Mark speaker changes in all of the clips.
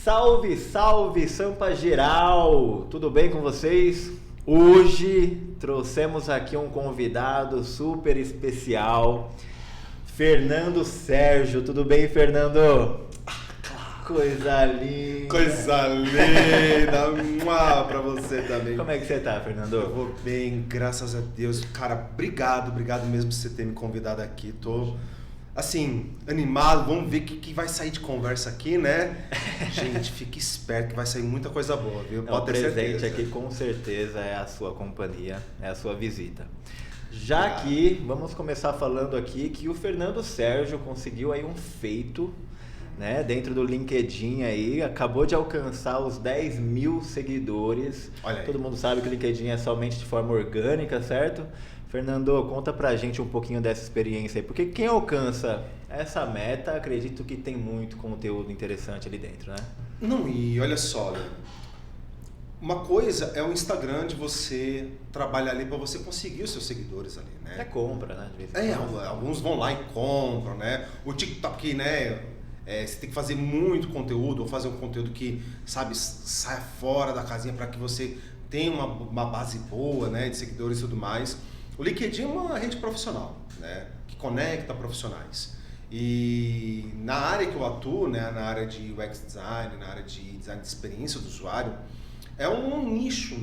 Speaker 1: Salve, salve, Sampa Geral! Tudo bem com vocês? Hoje trouxemos aqui um convidado super especial, Fernando Sérgio. Tudo bem, Fernando? Coisa linda!
Speaker 2: Coisa linda! Pra você também.
Speaker 1: Como é que você tá, Fernando?
Speaker 2: Eu vou bem, graças a Deus. Cara, obrigado mesmo por você ter me convidado aqui. Tô, assim, animado. Vamos ver o que vai sair de conversa aqui, né? Gente, fique esperto que vai sair muita coisa boa, viu?
Speaker 1: Pode ter certeza. O presente aqui com certeza é a sua companhia, é a sua visita. Já que, vamos começar falando aqui que o Fernando Sérgio conseguiu aí um feito, né, dentro do LinkedIn aí, acabou de alcançar os 10 mil seguidores.
Speaker 2: Olha aí.
Speaker 1: Todo mundo sabe que o LinkedIn é somente de forma orgânica, certo? Fernando, conta pra gente um pouquinho dessa experiência aí, porque quem alcança essa meta, acredito que tem muito conteúdo interessante ali dentro, né?
Speaker 2: Não, e olha só, né? Uma coisa é o Instagram de você trabalhar ali para você conseguir os seus seguidores ali, né?
Speaker 1: É compra, né? De vez em quando.
Speaker 2: Alguns vão lá e compram, né? O TikTok, né? Você tem que fazer muito conteúdo, ou fazer um conteúdo que, sabe, saia fora da casinha para que você tenha uma base boa, né, de seguidores e tudo mais. O LinkedIn é uma rede profissional, né, que conecta profissionais. E na área que eu atuo, né, na área de UX design, na área de design de experiência do usuário, é um nicho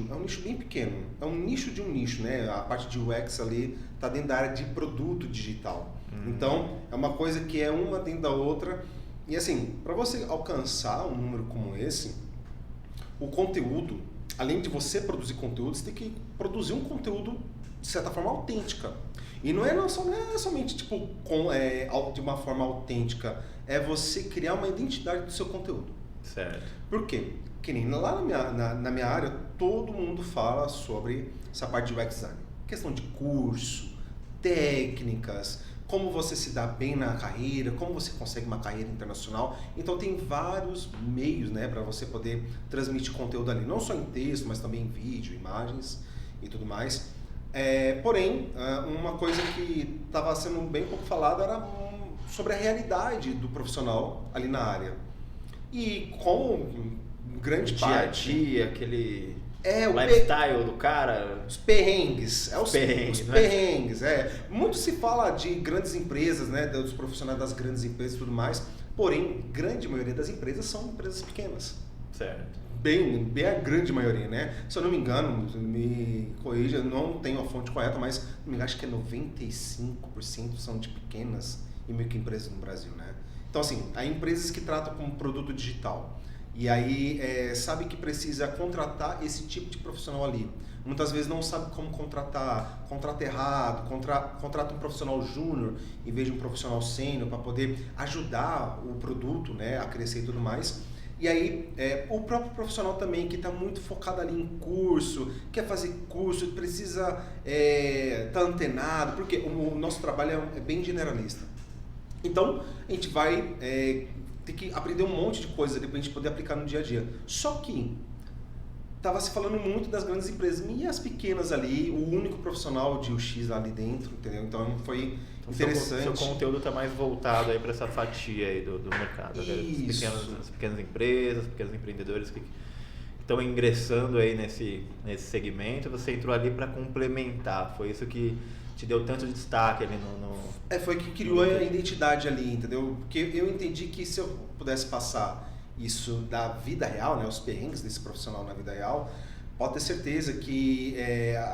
Speaker 2: bem pequeno, é um nicho de um nicho, né? A parte de UX ali está dentro da área de produto digital. Então, é uma coisa que é uma dentro da outra. E assim, para você alcançar um número como esse, o conteúdo, além de você produzir conteúdo, você tem que produzir um conteúdo de certa forma autêntica. E não é somente tipo, de uma forma autêntica, é você criar uma identidade do seu conteúdo.
Speaker 1: Certo.
Speaker 2: Por quê? Que nem lá na minha área, todo mundo fala sobre essa parte de UX design. Questão de curso, técnicas, como você se dá bem na carreira, como você consegue uma carreira internacional. Então tem vários meios, né, para você poder transmitir conteúdo ali, não só em texto, mas também em vídeo, imagens e tudo mais. Porém, uma coisa que estava sendo bem pouco falada era sobre a realidade do profissional ali na área. E como grande parte...
Speaker 1: Dia a dia, aquele... o lifestyle do cara.
Speaker 2: Os perrengues.
Speaker 1: Os
Speaker 2: perrengues. Muito se fala de grandes empresas, né? Dos profissionais das grandes empresas e tudo mais. Porém, grande maioria das empresas são empresas pequenas.
Speaker 1: Certo.
Speaker 2: Bem a grande maioria, né? Se eu não me engano, me corrija, não tenho a fonte correta, mas acho que é 95% são de pequenas e microempresas no Brasil, né? Então, assim, há empresas que tratam como produto digital. E aí, sabe que precisa contratar esse tipo de profissional ali. Muitas vezes não sabe como contratar, contrata errado, contrata um profissional júnior em vez de um profissional sênior para poder ajudar o produto, né, a crescer e tudo mais. E aí, o próprio profissional também, que está muito focado ali em curso, quer fazer curso, precisa estar antenado, porque o nosso trabalho é bem generalista. Então, a gente vai... tem que aprender um monte de coisa ali pra gente poder aplicar no dia a dia. Só que tava se falando muito das grandes empresas e as pequenas ali, o único profissional de UX ali dentro, entendeu? Então foi interessante.
Speaker 1: Seu conteúdo tá mais voltado aí para essa fatia aí do mercado, as pequenas empresas, pequenos empreendedores que estão ingressando aí nesse segmento. Você entrou ali para complementar, foi isso que te deu tanto de destaque ali no...
Speaker 2: foi que criou a identidade ali, entendeu? Porque eu entendi que se eu pudesse passar isso da vida real, né, os perrengues desse profissional na vida real, pode ter certeza que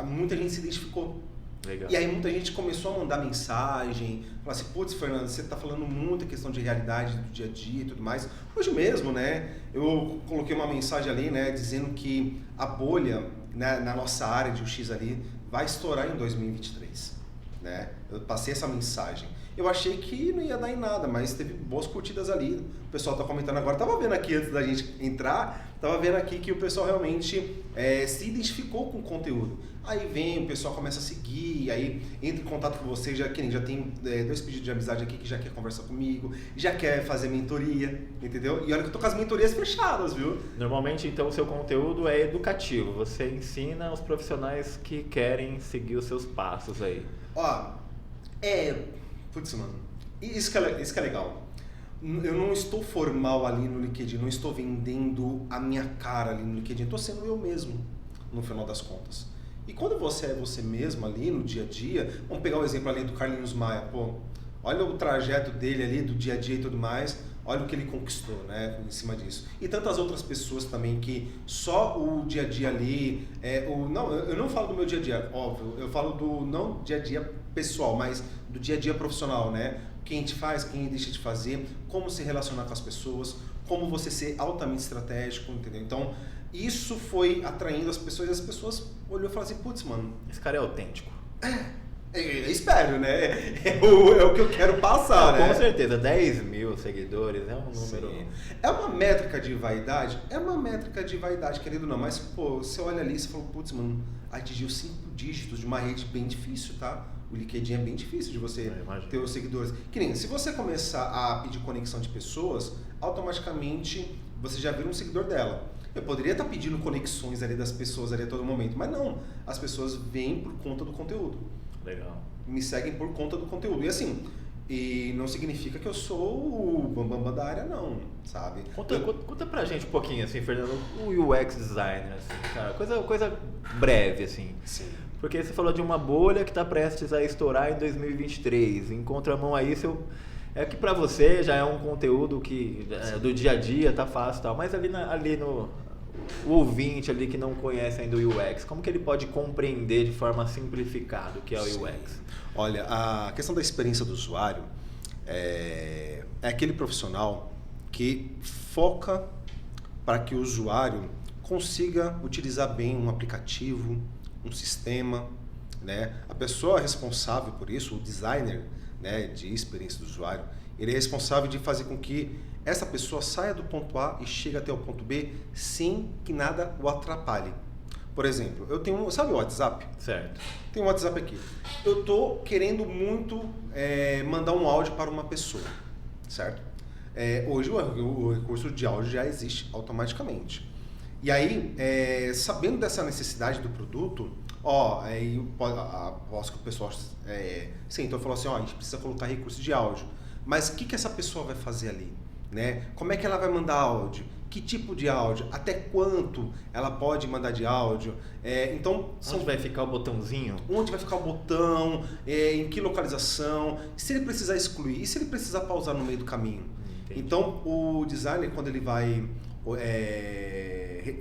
Speaker 2: muita gente se identificou.
Speaker 1: Legal.
Speaker 2: E aí muita gente começou a mandar mensagem, falar assim, putz, Fernando, você está falando muita questão de realidade do dia a dia e tudo mais. Hoje mesmo, né, eu coloquei uma mensagem ali, né, dizendo que a bolha, né, na nossa área de UX ali vai estourar em 2023. Né? Eu passei essa mensagem. Eu achei que não ia dar em nada, mas teve boas curtidas ali. O pessoal tá comentando agora. Tava vendo aqui antes da gente entrar, tava vendo aqui que o pessoal realmente se identificou com o conteúdo. Aí vem, o pessoal começa a seguir, aí entra em contato com você, já tem 2 pedidos de amizade aqui que já quer conversar comigo, já quer fazer mentoria, entendeu? E olha que eu tô com as mentorias fechadas, viu?
Speaker 1: Normalmente, então, o seu conteúdo é educativo. Você ensina os profissionais que querem seguir os seus passos aí.
Speaker 2: Putz, mano, isso que é legal. eu não estou formal ali no LinkedIn, não estou vendendo a minha cara ali no LinkedIn, estou sendo eu mesmo, no final das contas. E quando você é você mesmo ali no dia a dia, vamos pegar o exemplo ali do Carlinhos Maia, pô, olha o trajeto dele ali do dia a dia e tudo mais, olha o que ele conquistou, né, em cima disso. E tantas outras pessoas também que só o dia a dia ali, não, eu não falo do meu dia a dia, óbvio, eu falo do não dia a dia pessoal, mas do dia a dia profissional, né? Quem a gente faz, quem deixa de fazer, como se relacionar com as pessoas, como você ser altamente estratégico, entendeu? Então, isso foi atraindo as pessoas e as pessoas olhou e falaram assim, putz, mano...
Speaker 1: Esse cara é autêntico.
Speaker 2: Eu espero, né? É o que eu quero passar,
Speaker 1: não,
Speaker 2: né?
Speaker 1: Com certeza, 10 mil seguidores é um número...
Speaker 2: Sim. É uma métrica de vaidade? É uma métrica de vaidade, querido ou não, mas, pô, você olha ali e você fala, putz, mano, atingiu 5 dígitos de uma rede bem difícil, tá? O LinkedIn é bem difícil de você ter os seguidores. Que nem, se você começar a pedir conexão de pessoas, automaticamente você já vira um seguidor dela. Eu poderia estar pedindo conexões ali das pessoas ali a todo momento, mas não. As pessoas vêm por conta do conteúdo.
Speaker 1: Legal.
Speaker 2: Me seguem por conta do conteúdo. E assim, não significa que eu sou o bambambam da área, não, sabe?
Speaker 1: Conta pra gente um pouquinho, assim, Fernando, o UX designer, assim, cara, coisa breve, assim.
Speaker 2: Sim.
Speaker 1: Porque você falou de uma bolha que está prestes a estourar em 2023. Em contramão a isso, é que para você já é um conteúdo que do dia a dia tá fácil e tal, mas ali no o ouvinte ali que não conhece ainda o UX, como que ele pode compreender de forma simplificada o que é o UX?
Speaker 2: Olha, a questão da experiência do usuário é aquele profissional que foca para que o usuário consiga utilizar bem um aplicativo, um sistema, né? A pessoa responsável por isso, o designer, né, de experiência do usuário, ele é responsável de fazer com que essa pessoa saia do ponto A e chegue até o ponto B sem que nada o atrapalhe. Por exemplo, eu tenho, sabe o WhatsApp?
Speaker 1: Certo.
Speaker 2: Tem um WhatsApp aqui. Eu estou querendo muito mandar um áudio para uma pessoa, certo? Hoje o recurso de áudio já existe automaticamente. E aí, sabendo dessa necessidade do produto, aí posso que o pessoal então falou assim, a gente precisa colocar recurso de áudio. Mas o que essa pessoa vai fazer ali? Né? Como é que ela vai mandar áudio? Que tipo de áudio? Até quanto ela pode mandar de áudio? Então,
Speaker 1: onde vai ficar o botãozinho?
Speaker 2: Onde vai ficar o botão? Em que localização? Se ele precisar excluir? E se ele precisar pausar no meio do caminho? Entendi. Então, o designer, quando ele vai...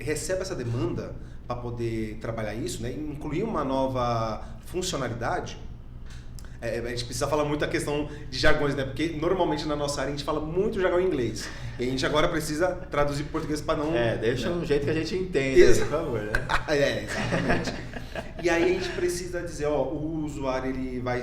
Speaker 2: recebe essa demanda para poder trabalhar isso, né? Incluir uma nova funcionalidade. A gente precisa falar muito a questão de jargões, né? Porque normalmente na nossa área a gente fala muito jargão em inglês. E a gente agora precisa traduzir para português para não...
Speaker 1: deixa um jeito que a gente entenda, por favor, né?
Speaker 2: Exatamente. E aí a gente precisa dizer, o usuário ele vai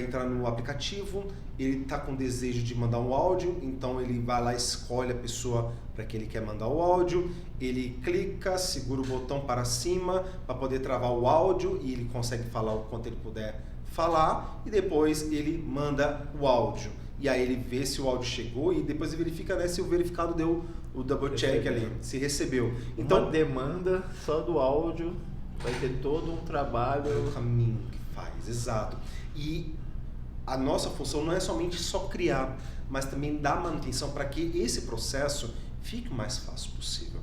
Speaker 2: entrar no aplicativo, ele está com desejo de mandar um áudio, então ele vai lá, escolhe a pessoa para que ele quer mandar o áudio, ele clica, segura o botão para cima para poder travar o áudio e ele consegue falar o quanto ele puder falar e depois ele manda o áudio. E aí ele vê se o áudio chegou e depois ele verifica, né, se o verificado deu o double check ali, se recebeu.
Speaker 1: Então, uma demanda só do áudio vai ter todo um trabalho...
Speaker 2: É o caminho que faz, exato. E a nossa função não é somente só criar, mas também dar manutenção para que esse processo fique o mais fácil possível.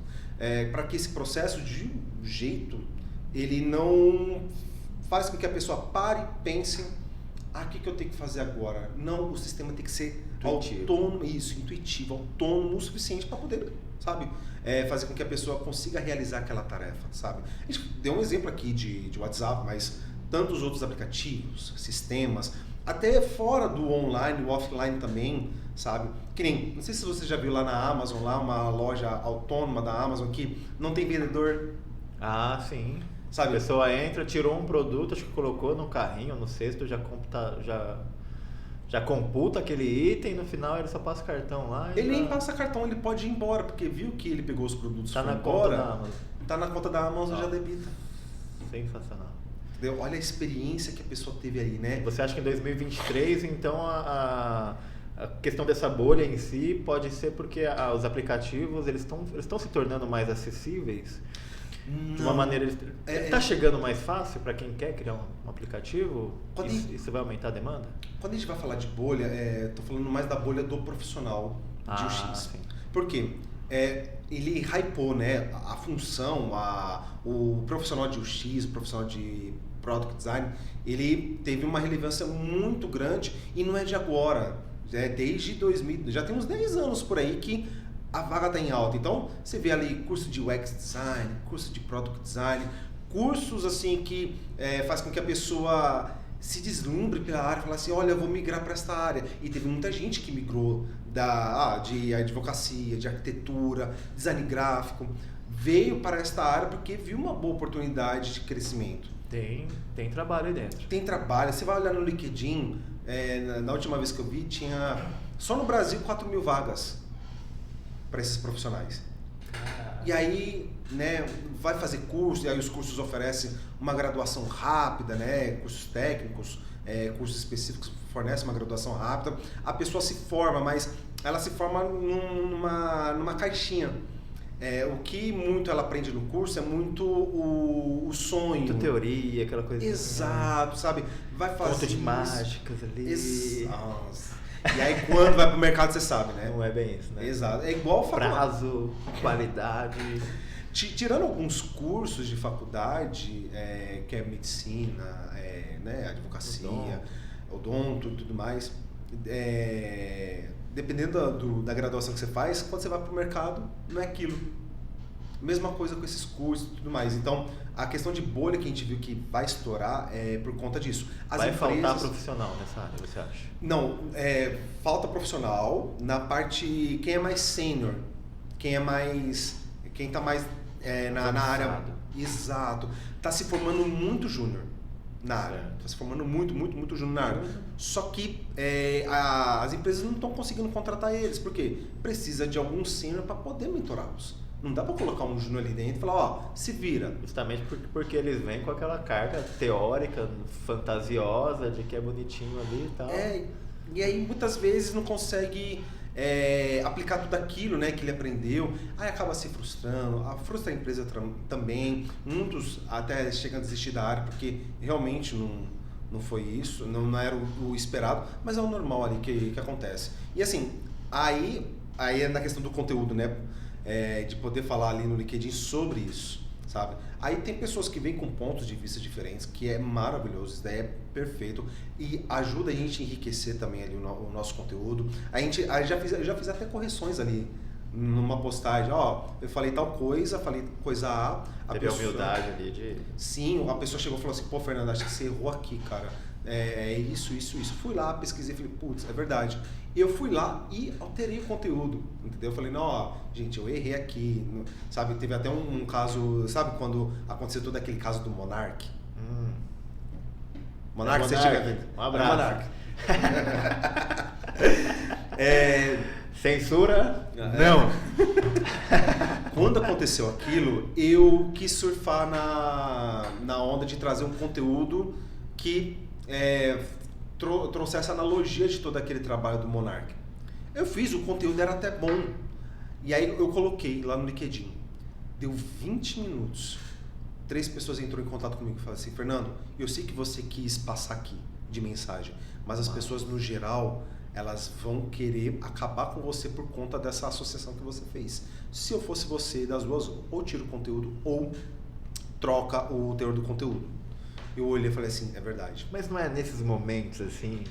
Speaker 2: Para que esse processo, de um jeito, ele não faz com que a pessoa pare e pense, o que eu tenho que fazer agora? Não, o sistema tem que ser autônomo, intuitivo, autônomo o suficiente para poder, sabe, fazer com que a pessoa consiga realizar aquela tarefa, sabe? A gente deu um exemplo aqui de WhatsApp, mas tantos outros aplicativos, sistemas, até fora do online, o offline também, sabe? Que nem, não sei se você já viu lá na Amazon, lá uma loja autônoma da Amazon que não tem vendedor.
Speaker 1: Ah, sim.
Speaker 2: Sabe?
Speaker 1: A pessoa entra, tirou um produto, acho que colocou no carrinho, no cesto, já computa aquele item, no final ele só passa cartão lá.
Speaker 2: Ele nem passa cartão, ele pode ir embora, porque viu que ele pegou os produtos e foi embora.
Speaker 1: Conta da Amazon.
Speaker 2: Tá na conta da Amazon, já debita.
Speaker 1: Sensacional.
Speaker 2: Entendeu? Olha a experiência que a pessoa teve aí, né?
Speaker 1: Você acha que em 2023, então, a questão dessa bolha em si pode ser porque os aplicativos eles estão se tornando mais acessíveis?
Speaker 2: Não.
Speaker 1: De uma maneira, está chegando mais fácil para quem quer criar um aplicativo? Isso vai aumentar a demanda?
Speaker 2: Quando a gente vai falar de bolha, estou falando mais da bolha do profissional, de UX.
Speaker 1: Sim.
Speaker 2: Por quê? Ele hypou, né, a função, o profissional de UX, o profissional de Product Design, ele teve uma relevância muito grande e não é de agora, desde 2000, já tem uns 10 anos por aí que a vaga está em alta. Então, você vê ali curso de UX Design, curso de Product Design, cursos assim que faz com que a pessoa se deslumbre pela área e fala assim, olha, eu vou migrar para esta área. E teve muita gente que migrou de advocacia, de arquitetura, design gráfico, veio para esta área porque viu uma boa oportunidade de crescimento.
Speaker 1: Tem trabalho aí dentro.
Speaker 2: Tem trabalho. Você vai olhar no LinkedIn, na última vez que eu vi, tinha só no Brasil 4.000 vagas para esses profissionais. E aí, né, vai fazer curso, e aí os cursos oferecem uma graduação rápida, né, cursos técnicos, cursos específicos fornecem uma graduação rápida. A pessoa se forma, mas ela se forma numa caixinha. O que muito ela aprende no curso é muito o sonho.
Speaker 1: Muita teoria, aquela coisa.
Speaker 2: Exato, sabe? Vai fazer
Speaker 1: conta de mágicas ali.
Speaker 2: Nossa. E aí quando vai pro mercado você sabe, né?
Speaker 1: Não é bem isso, né?
Speaker 2: Exato. É igual
Speaker 1: prazo, qualidade.
Speaker 2: Tirando alguns cursos de faculdade, que é medicina, né, advocacia, odonto e tudo mais, dependendo da graduação que você faz, quando você vai pro mercado, não é aquilo. Mesma coisa com esses cursos e tudo mais. Então, a questão de bolha que a gente viu que vai estourar é por conta disso.
Speaker 1: Vai faltar profissional nessa área, você acha?
Speaker 2: Não, falta profissional na parte... Quem é mais sênior, quem está mais na área... Exato. Está se formando muito júnior na área. Está se formando muito júnior na área. Só que as empresas não estão conseguindo contratar eles. Por quê? Precisa de algum sênior para poder mentorá-los. Não dá pra colocar um júnior ali dentro e falar, se vira.
Speaker 1: Justamente porque eles vêm com aquela carga teórica, fantasiosa, de que é bonitinho ali e tal.
Speaker 2: E aí muitas vezes não consegue aplicar tudo aquilo, né, que ele aprendeu. Aí acaba se frustrando, frustra a empresa também. Muitos até chegam a desistir da área porque realmente não foi isso, não era o esperado, mas é o normal ali que acontece. E assim, aí é na questão do conteúdo, né? De poder falar ali no LinkedIn sobre isso, sabe? Aí tem pessoas que vêm com pontos de vista diferentes, que é maravilhoso, isso daí é perfeito e ajuda a gente a enriquecer também ali o nosso conteúdo. Eu já fiz até correções ali numa postagem, eu falei tal coisa, falei coisa A.
Speaker 1: Teve a humildade ali de...
Speaker 2: Sim, a pessoa chegou e falou assim, pô, Fernando, acho que você errou aqui, cara. Isso. Fui lá, pesquisei, falei, putz, é verdade. Eu fui lá e alterei o conteúdo, entendeu? Eu falei, não, gente, eu errei aqui, sabe? Teve até um caso, sabe quando aconteceu todo aquele caso do Monark? Monark, você chega aqui.
Speaker 1: Um abraço.
Speaker 2: Monark.
Speaker 1: Censura? Não.
Speaker 2: Quando aconteceu aquilo, eu quis surfar na onda de trazer um conteúdo que trouxesse a analogia de todo aquele trabalho do Monark. Eu fiz, o conteúdo era até bom. E aí eu coloquei lá no LinkedIn. Deu 20 minutos. 3 pessoas entrou em contato comigo e falaram assim, Fernando, eu sei que você quis passar aqui de mensagem, mas as pessoas no geral, elas vão querer acabar com você por conta dessa associação que você fez. Se eu fosse você, das duas, ou tira o conteúdo ou troca o teor do conteúdo. Eu olhei e falei assim, é verdade.
Speaker 1: Mas não é nesses momentos assim?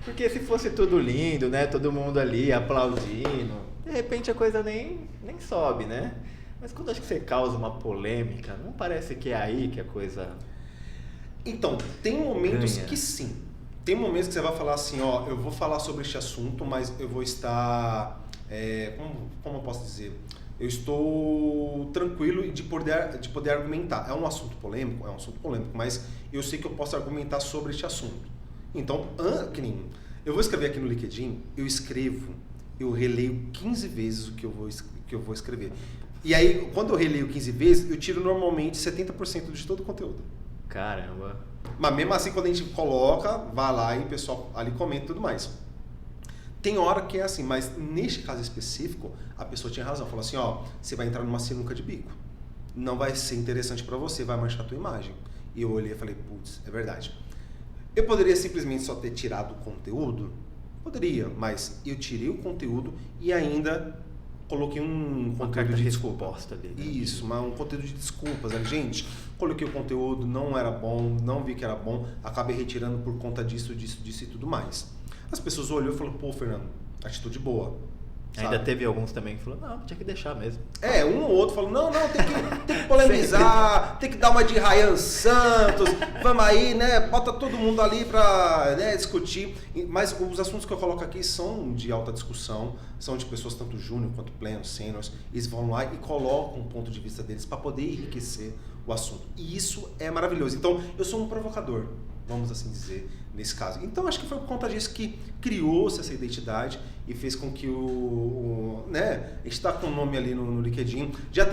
Speaker 1: Porque se fosse tudo lindo, né? Todo mundo ali aplaudindo, de repente a coisa nem sobe, né? Mas quando acho que você causa uma polêmica, não parece que é aí que a coisa...
Speaker 2: Então, tem momentos
Speaker 1: ganha.
Speaker 2: Que sim. Tem momentos que você vai falar assim, eu vou falar sobre este assunto, mas eu vou estar... como eu posso dizer? Eu estou tranquilo de poder argumentar. É um assunto polêmico? É um assunto polêmico, mas eu sei que eu posso argumentar sobre este assunto. Então, eu vou escrever aqui no LinkedIn, eu releio 15 vezes o que eu vou escrever. E aí, quando eu releio 15 vezes, eu tiro normalmente 70% de todo o conteúdo.
Speaker 1: Caramba!
Speaker 2: Mas mesmo assim, quando a gente coloca, vai lá e o pessoal ali comenta e tudo mais. Tem hora que é assim, mas neste caso específico, a pessoa tinha razão. Falou assim, você vai entrar numa sinuca de bico. Não vai ser interessante para você, vai manchar a tua imagem. E eu olhei e falei, putz, é verdade. Eu poderia simplesmente só ter tirado o conteúdo? Poderia, mas eu tirei o conteúdo e ainda coloquei um conteúdo de desculpa.
Speaker 1: Ali, né?
Speaker 2: Isso, um conteúdo de desculpas. Gente, coloquei o conteúdo, não era bom, não vi que era bom, acabei retirando por conta disso e tudo mais. As pessoas olhou e falaram, pô, Fernando, atitude boa.
Speaker 1: Ainda teve alguns também que falaram, não, tinha que deixar mesmo.
Speaker 2: Um ou outro falou, não, tem que polemizar, tem que dar uma de Ryan Santos, vamos aí, né, bota todo mundo ali pra, né, discutir. Mas os assuntos que eu coloco aqui são de alta discussão, são de pessoas tanto júnior quanto pleno, sêniors, eles vão lá e colocam o ponto de vista deles para poder enriquecer o assunto. E isso é maravilhoso. Então, eu sou um provocador, vamos assim dizer, nesse caso. Então, acho que foi por conta disso que criou-se essa identidade e fez com que né, a gente está com o nome ali no LinkedIn. Já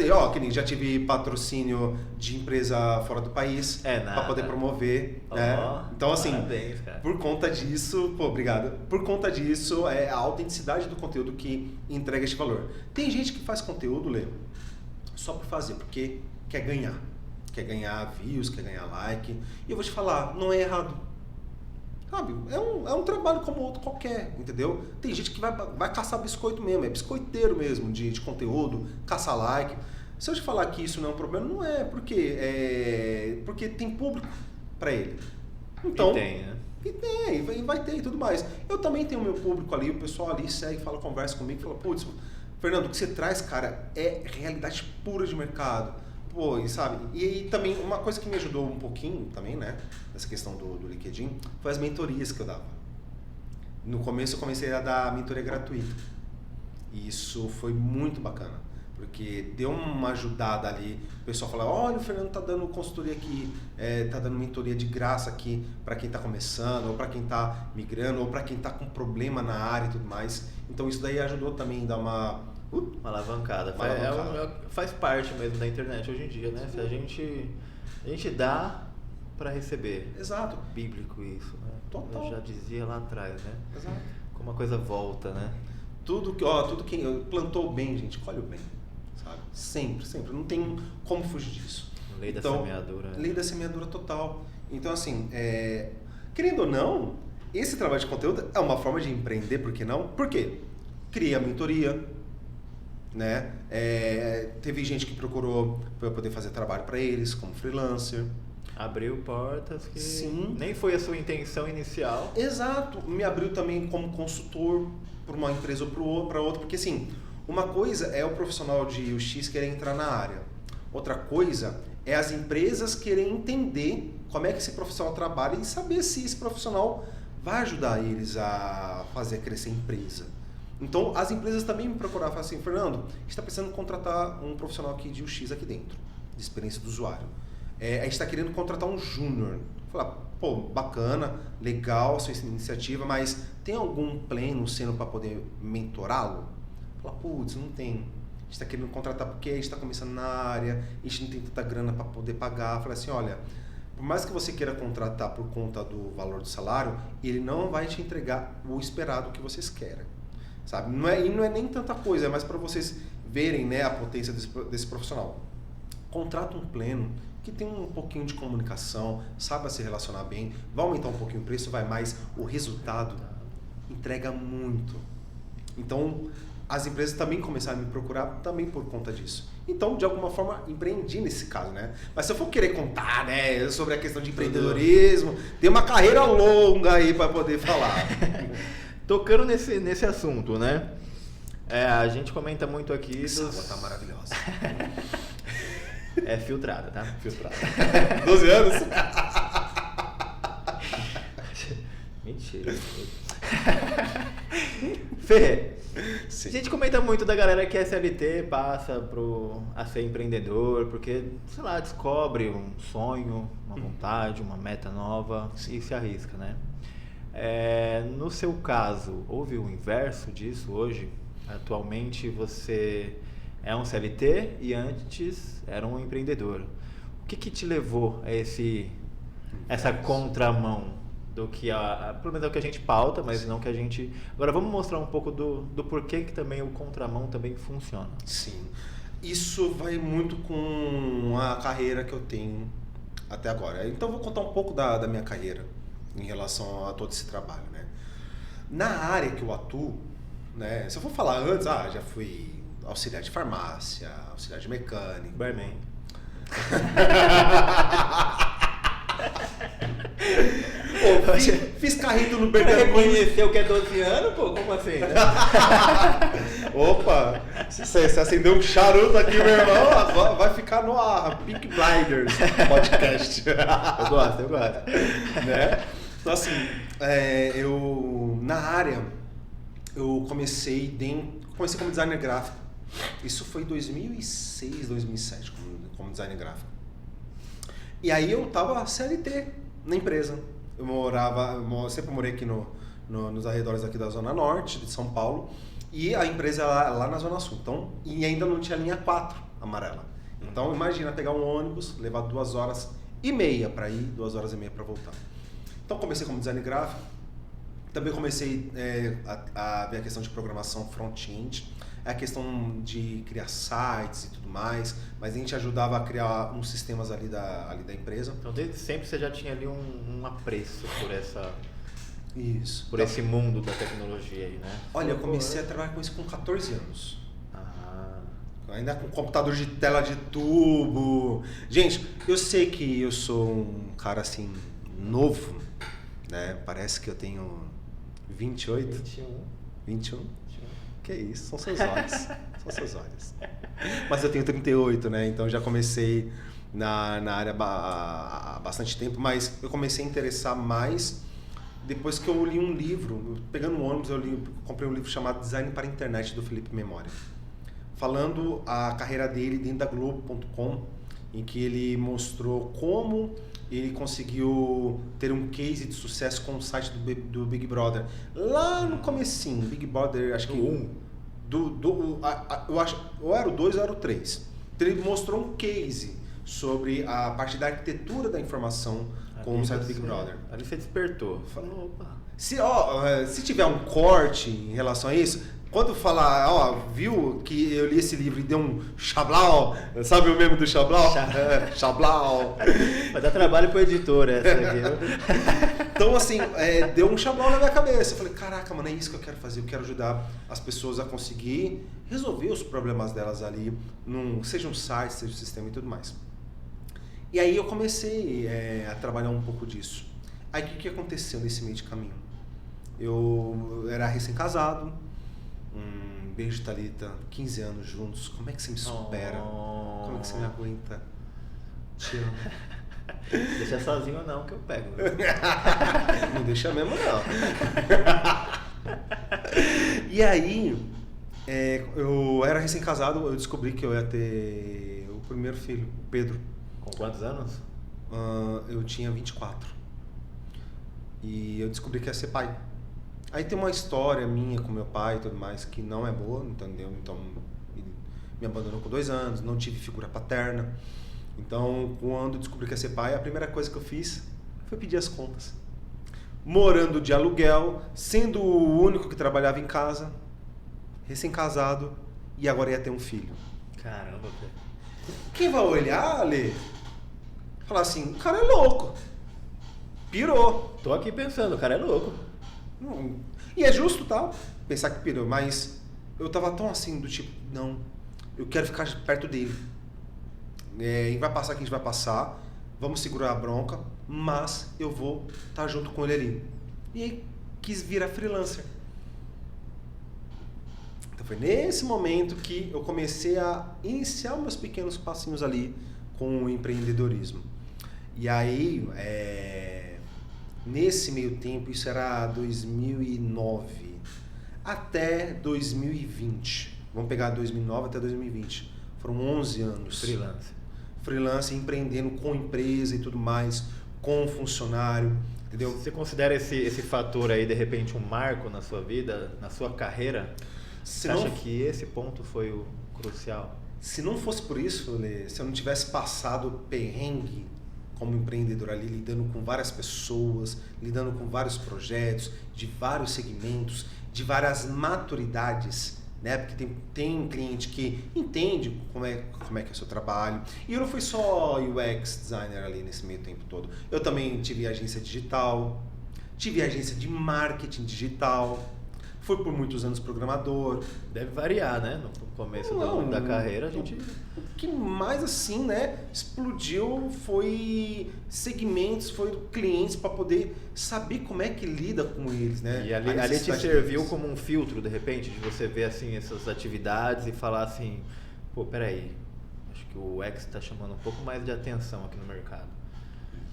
Speaker 2: tive patrocínio de empresa fora do país para poder promover. Né? Então, assim,
Speaker 1: parabéns,
Speaker 2: por conta disso, obrigado. Por conta disso, é a autenticidade do conteúdo que entrega este valor. Tem gente que faz conteúdo, Lê, só por fazer, porque quer ganhar. Quer ganhar views, quer ganhar like. E eu vou te falar, não é errado. Sabe? É um trabalho como outro qualquer, entendeu? Tem gente que vai caçar biscoito mesmo, é biscoiteiro mesmo de conteúdo, caçar like. Se eu te falar que isso não é um problema, não é, porque tem público para ele. Então,
Speaker 1: e tem, né?
Speaker 2: E vai ter e tudo mais. Eu também tenho o meu público ali, o pessoal ali segue, conversa comigo, fala, putz, Fernando, o que você traz, cara, é realidade pura de mercado. Pô, e sabe? E também, uma coisa que me ajudou um pouquinho também, né? Nessa questão do LinkedIn, foi as mentorias que eu dava. No começo eu comecei a dar mentoria gratuita. E isso foi muito bacana. Porque deu uma ajudada ali. O pessoal fala, olha, o Fernando tá dando consultoria aqui, tá dando mentoria de graça aqui para quem tá começando, ou para quem tá migrando, ou para quem tá com problema na área e tudo mais. Então isso daí ajudou também a dar uma
Speaker 1: alavancada. Faz parte mesmo da internet hoje em dia, né? Se a gente dá para receber.
Speaker 2: Exato.
Speaker 1: Bíblico isso, né?
Speaker 2: Total.
Speaker 1: Eu já dizia lá atrás, né?
Speaker 2: Exato.
Speaker 1: Como a coisa volta, né?
Speaker 2: Tudo quem plantou bem, gente, colhe o bem, sabe? Sempre. Não tem como fugir disso.
Speaker 1: Lei da semeadura.
Speaker 2: Lei da semeadura total. Então, assim, querendo ou não, esse trabalho de conteúdo é uma forma de empreender, por que não? Por quê? Cria a mentoria, né? Teve gente que procurou para eu poder fazer trabalho para eles como freelancer.
Speaker 1: Abriu portas que
Speaker 2: Sim.
Speaker 1: Nem foi a sua intenção inicial.
Speaker 2: Exato. Me abriu também como consultor para uma empresa ou para outra, porque assim, uma coisa é o profissional de UX querer entrar na área. Outra coisa é as empresas querem entender como é que esse profissional trabalha e saber se esse profissional vai ajudar eles a fazer crescer a empresa. Então, as empresas também me procuraram e falaram assim, Fernando, a gente está precisando contratar um profissional aqui de UX aqui dentro, de experiência do usuário. A gente está querendo contratar um júnior. Falar, pô, bacana, legal sua iniciativa, mas tem algum pleno sendo para poder mentorá-lo? Falar, putz, não tem. A gente está querendo contratar porque a gente está começando na área, a gente não tem tanta grana para poder pagar. Falar assim, olha, por mais que você queira contratar por conta do valor do salário, ele não vai te entregar o esperado que vocês querem. Sabe? Não é nem tanta coisa, é mais para vocês verem, né, a potência desse profissional. Contrata um pleno que tem um pouquinho de comunicação, saiba se relacionar bem, vai aumentar um pouquinho o preço, vai mais, o resultado entrega muito. Então, as empresas também começaram a me procurar também por conta disso. Então, de alguma forma, empreendi nesse caso, né? Mas se eu for querer contar, né, sobre a questão de empreendedorismo, tem uma carreira longa aí para poder falar.
Speaker 1: Tocando nesse assunto, né? A gente comenta muito aqui
Speaker 2: Essa água tá maravilhosa.
Speaker 1: É filtrada, tá? Filtrada.
Speaker 2: 12 anos?
Speaker 1: Mentira. Fê, a gente comenta muito da galera que é SLT, passa a ser empreendedor, porque, sei lá, descobre um sonho, uma vontade, uma meta nova e se arrisca, né? No seu caso, houve o inverso disso hoje? Atualmente você é um CLT e antes era um empreendedor. O que te levou a essa contramão do que pelo menos é o que a gente pauta, mas Sim. não que a gente... Agora vamos mostrar um pouco do porquê que também o contramão também funciona.
Speaker 2: Sim. Isso vai muito com a carreira que eu tenho até agora. Então vou contar um pouco da minha carreira em relação a todo esse trabalho, né? Na área que eu atuo, né? Se eu for falar antes, já fui auxiliar de farmácia, auxiliar de mecânico.
Speaker 1: Barman.
Speaker 2: Fiz carrito no
Speaker 1: Você
Speaker 2: Bergamo.
Speaker 1: reconheceu que é 12 anos, pô? Como assim? Né?
Speaker 2: Opa, se acender um charuto aqui, meu irmão, vai ficar no ar. Pink Blinders podcast.
Speaker 1: Eu gosto.
Speaker 2: Né? Então, assim, eu na área, eu comecei como designer gráfico. Isso foi em 2006, 2007, como designer gráfico. E aí eu tava CLT na empresa. Eu sempre morei aqui nos arredores aqui da Zona Norte de São Paulo. E a empresa lá na Zona Sul. Então, e ainda não tinha linha 4 amarela. Então, imagina pegar um ônibus, levar 2h30 para ir, 2h30 para voltar. Então, comecei como design gráfico. Também comecei a ver a questão de programação front-end, a questão de criar sites e tudo mais, mas a gente ajudava a criar uns sistemas ali da empresa.
Speaker 1: Então, desde sempre você já tinha ali um apreço por
Speaker 2: Isso.
Speaker 1: Por esse mundo da tecnologia aí, né?
Speaker 2: Olha, eu comecei a trabalhar com isso com 14 anos.
Speaker 1: Ah.
Speaker 2: Ainda com computador de tela de tubo. Gente, eu sei que eu sou um cara assim, novo, né? Parece que eu tenho 28. 21? Que isso, são seus olhos. São seus olhos. Mas eu tenho 38, né? Então já comecei na área há bastante tempo, mas eu comecei a interessar mais depois que eu li um livro. Pegando um ônibus, comprei um livro chamado Design para a Internet, do Felipe Memória. Falando a carreira dele dentro da Globo.com, em que ele mostrou como ele conseguiu ter um case de sucesso com o site do Big Brother. Lá no comecinho, Big Brother, acho que eu acho, ou era o 2 ou era o 3. Então ele mostrou um case sobre a parte da arquitetura da informação com o site do Big Brother.
Speaker 1: Ali você despertou. Falou, opa.
Speaker 2: Se tiver um corte em relação a isso, quando falar, viu que eu li esse livro e deu um chablau, sabe o meme do chablau? Chablau.
Speaker 1: Vai dar trabalho pro editor essa aqui.
Speaker 2: Então, assim, deu um chablau na minha cabeça. Eu falei, caraca, mano, é isso que eu quero fazer. Eu quero ajudar as pessoas a conseguir resolver os problemas delas ali, seja um site, seja um sistema e tudo mais. E aí eu comecei a trabalhar um pouco disso. Aí o que aconteceu nesse meio de caminho? Eu era recém-casado, beijo, Thalita, 15 anos juntos. Como é que você me supera? Como é que você me aguenta? Te amo.
Speaker 1: Deixa sozinho ou não, que eu pego.
Speaker 2: Não deixa mesmo, não. E aí, eu era recém-casado, eu descobri que eu ia ter o primeiro filho, o Pedro.
Speaker 1: Com quantos anos?
Speaker 2: Eu tinha 24. E eu descobri que ia ser pai. Aí tem uma história minha com meu pai e tudo mais que não é boa, entendeu? Então, ele me abandonou com 2 anos, não tive figura paterna. Então, quando descobri que ia ser pai, a primeira coisa que eu fiz foi pedir as contas. Morando de aluguel, sendo o único que trabalhava em casa, recém-casado, e agora ia ter um filho.
Speaker 1: Caramba, velho.
Speaker 2: Quem vai olhar, Ale, falar assim, o cara é louco, pirou.
Speaker 1: Tô aqui pensando, o cara é louco.
Speaker 2: E é justo, tá? Pensar que pirou, mas eu tava tão assim, do tipo, não, eu quero ficar perto dele. E vai passar quem a gente vai passar, vamos segurar a bronca, mas eu vou estar junto com ele ali. E aí quis virar freelancer. Então foi nesse momento que eu comecei a iniciar meus pequenos passinhos ali com o empreendedorismo. E aí, nesse meio tempo, isso era 2009 até 2020. Vamos pegar 2009 até 2020. Foram 11 anos. Freelance, empreendendo com empresa e tudo mais, com funcionário, entendeu?
Speaker 1: Você considera esse fator aí, de repente, um marco na sua vida, na sua carreira? Você acha que esse ponto foi o crucial?
Speaker 2: Se não fosse por isso, Lê, se eu não tivesse passado perrengue como empreendedor ali, lidando com várias pessoas, lidando com vários projetos, de vários segmentos, de várias maturidades, né? Porque tem cliente que entende como é que é o seu trabalho. E eu não fui só UX designer ali nesse meio tempo todo. Eu também tive agência digital, tive agência de marketing digital, fui por muitos anos programador.
Speaker 1: Deve variar, né? No começo da carreira a gente...
Speaker 2: O que mais assim, né, explodiu foi segmentos, foi clientes para poder saber como é que lida com eles, né?
Speaker 1: E ali te serviu como um filtro, de repente, de você ver assim essas atividades e falar assim, pô, peraí, acho que o X está chamando um pouco mais de atenção aqui no mercado.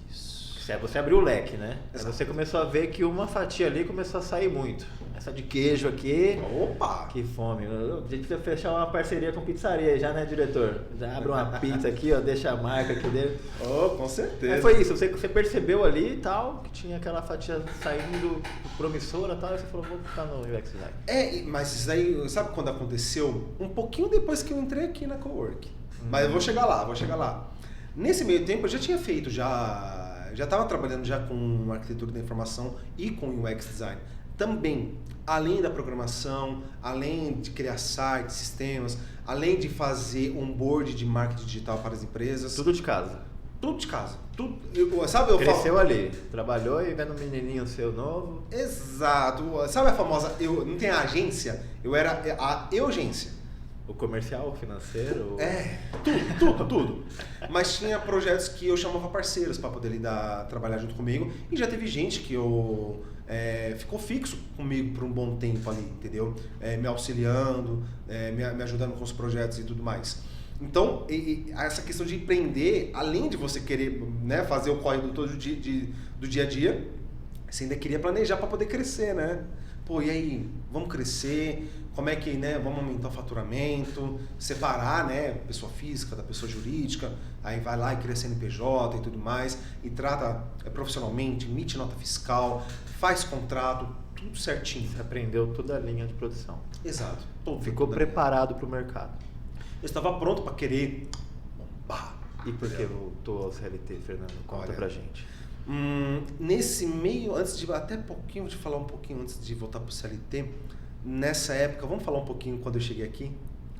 Speaker 1: Isso. Você abriu o leque, né? Aí você começou a ver que uma fatia ali começou a sair muito. Essa de queijo aqui.
Speaker 2: Opa!
Speaker 1: Que fome. A gente precisa fechar uma parceria com pizzaria já, né, diretor? Já abre uma pizza aqui, ó, deixa a marca aqui dele.
Speaker 2: Oh, com certeza.
Speaker 1: Aí foi isso, você percebeu ali e tal, que tinha aquela fatia saindo promissora e tal, e você falou, vou ficar no UX Design.
Speaker 2: Mas isso aí, sabe quando aconteceu? Um pouquinho depois que eu entrei aqui na Cowork. Mas eu vou chegar lá. Nesse meio tempo eu já tinha feito, já estava trabalhando já com arquitetura da informação e com UX Design. Também, além da programação, além de criar sites, sistemas, além de fazer onboard de marketing digital para as empresas.
Speaker 1: Tudo de casa.
Speaker 2: Tudo de casa.
Speaker 1: Cresceu ali, trabalhou e vendo um menininho seu novo.
Speaker 2: Exato. Sabe a famosa, não tem a agência? Eu era a urgência.
Speaker 1: O comercial, o financeiro?
Speaker 2: Tudo. Mas tinha projetos que eu chamava parceiros para poder trabalhar junto comigo. E já teve gente que ficou fixo comigo por um bom tempo ali, entendeu? Me auxiliando, me ajudando com os projetos e tudo mais. Então, essa questão de empreender, além de você querer, né, fazer o corre do dia a dia, você ainda queria planejar para poder crescer, né? Pô, e aí, vamos crescer? Como é que, né, vamos aumentar o faturamento, separar, né, pessoa física da pessoa jurídica, aí vai lá e cria CNPJ e tudo mais, e trata profissionalmente, emite nota fiscal, faz contrato, tudo certinho.
Speaker 1: Você aprendeu toda a linha de produção.
Speaker 2: Exato.
Speaker 1: Ficou preparado para o mercado.
Speaker 2: Eu estava pronto para querer bombar.
Speaker 1: E por que voltou ao CLT, Fernando? Conta pra gente.
Speaker 2: Nesse meio, vou te falar um pouquinho antes de voltar pro CLT, nessa época, vamos falar um pouquinho quando eu cheguei aqui?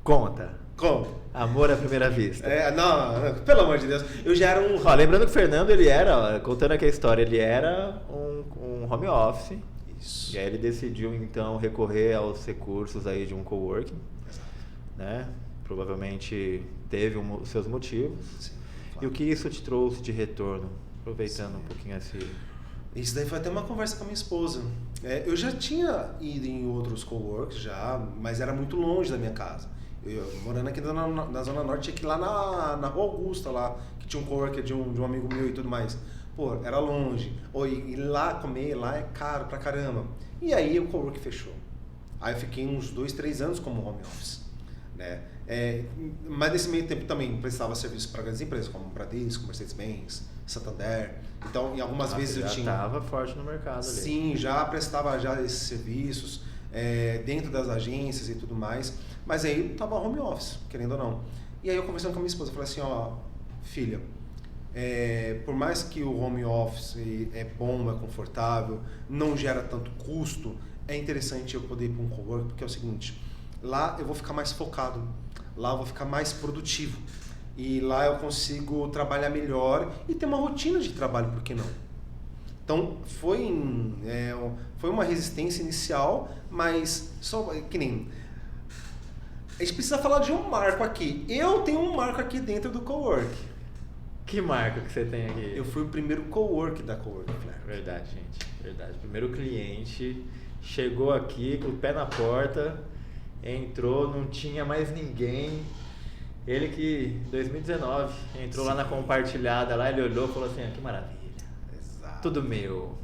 Speaker 1: Conta.
Speaker 2: Como?
Speaker 1: Amor à primeira vista.
Speaker 2: Não, pelo amor de Deus, eu já era um...
Speaker 1: Ó, lembrando que o Fernando, ele era, contando aqui a história, ele era um home office.
Speaker 2: Isso.
Speaker 1: E aí ele decidiu, então, recorrer aos recursos aí de um coworking.
Speaker 2: Exato.
Speaker 1: Né? Provavelmente teve os seus motivos.
Speaker 2: Sim, claro.
Speaker 1: E o que isso te trouxe de retorno? Aproveitando um pouquinho esse...
Speaker 2: Isso daí foi até uma conversa com a minha esposa. Eu já tinha ido em outros coworks mas era muito longe da minha casa. Eu morando aqui na Zona Norte, tinha que ir lá na Rua Augusta, lá, que tinha um cowork de um amigo meu e tudo mais. Pô, era longe. E lá comer, lá é caro pra caramba. E aí o cowork fechou. Aí eu fiquei uns 2-3 anos como home office, né? Mas nesse meio tempo também prestava serviço para grandes empresas como Bradesco, Mercedes-Benz, Santander. Então, em algumas vezes eu tinha...
Speaker 1: Já estava forte no mercado ali.
Speaker 2: Sim, já prestava esses serviços dentro das agências e tudo mais. Mas aí eu estava home office, querendo ou não. E aí eu conversando com a minha esposa, eu falei assim, ó, filha, por mais que o home office é bom, é confortável, não gera tanto custo, é interessante eu poder ir para um cowork, porque é o seguinte, lá eu vou ficar mais focado, lá eu vou ficar mais produtivo. E lá eu consigo trabalhar melhor e ter uma rotina de trabalho, por que não? Então, foi uma resistência inicial, mas só que nem... A gente precisa falar de um marco aqui. Eu tenho um marco aqui dentro do cowork.
Speaker 1: Que marco que você tem aqui?
Speaker 2: Eu fui o primeiro cowork da Cowork Flair.
Speaker 1: Verdade, gente. Verdade. Primeiro cliente chegou aqui com o pé na porta, entrou, não tinha mais ninguém. Ele que, em 2019, entrou lá na compartilhada, lá ele olhou e falou assim, que maravilha.
Speaker 2: Exato.
Speaker 1: Tudo meu.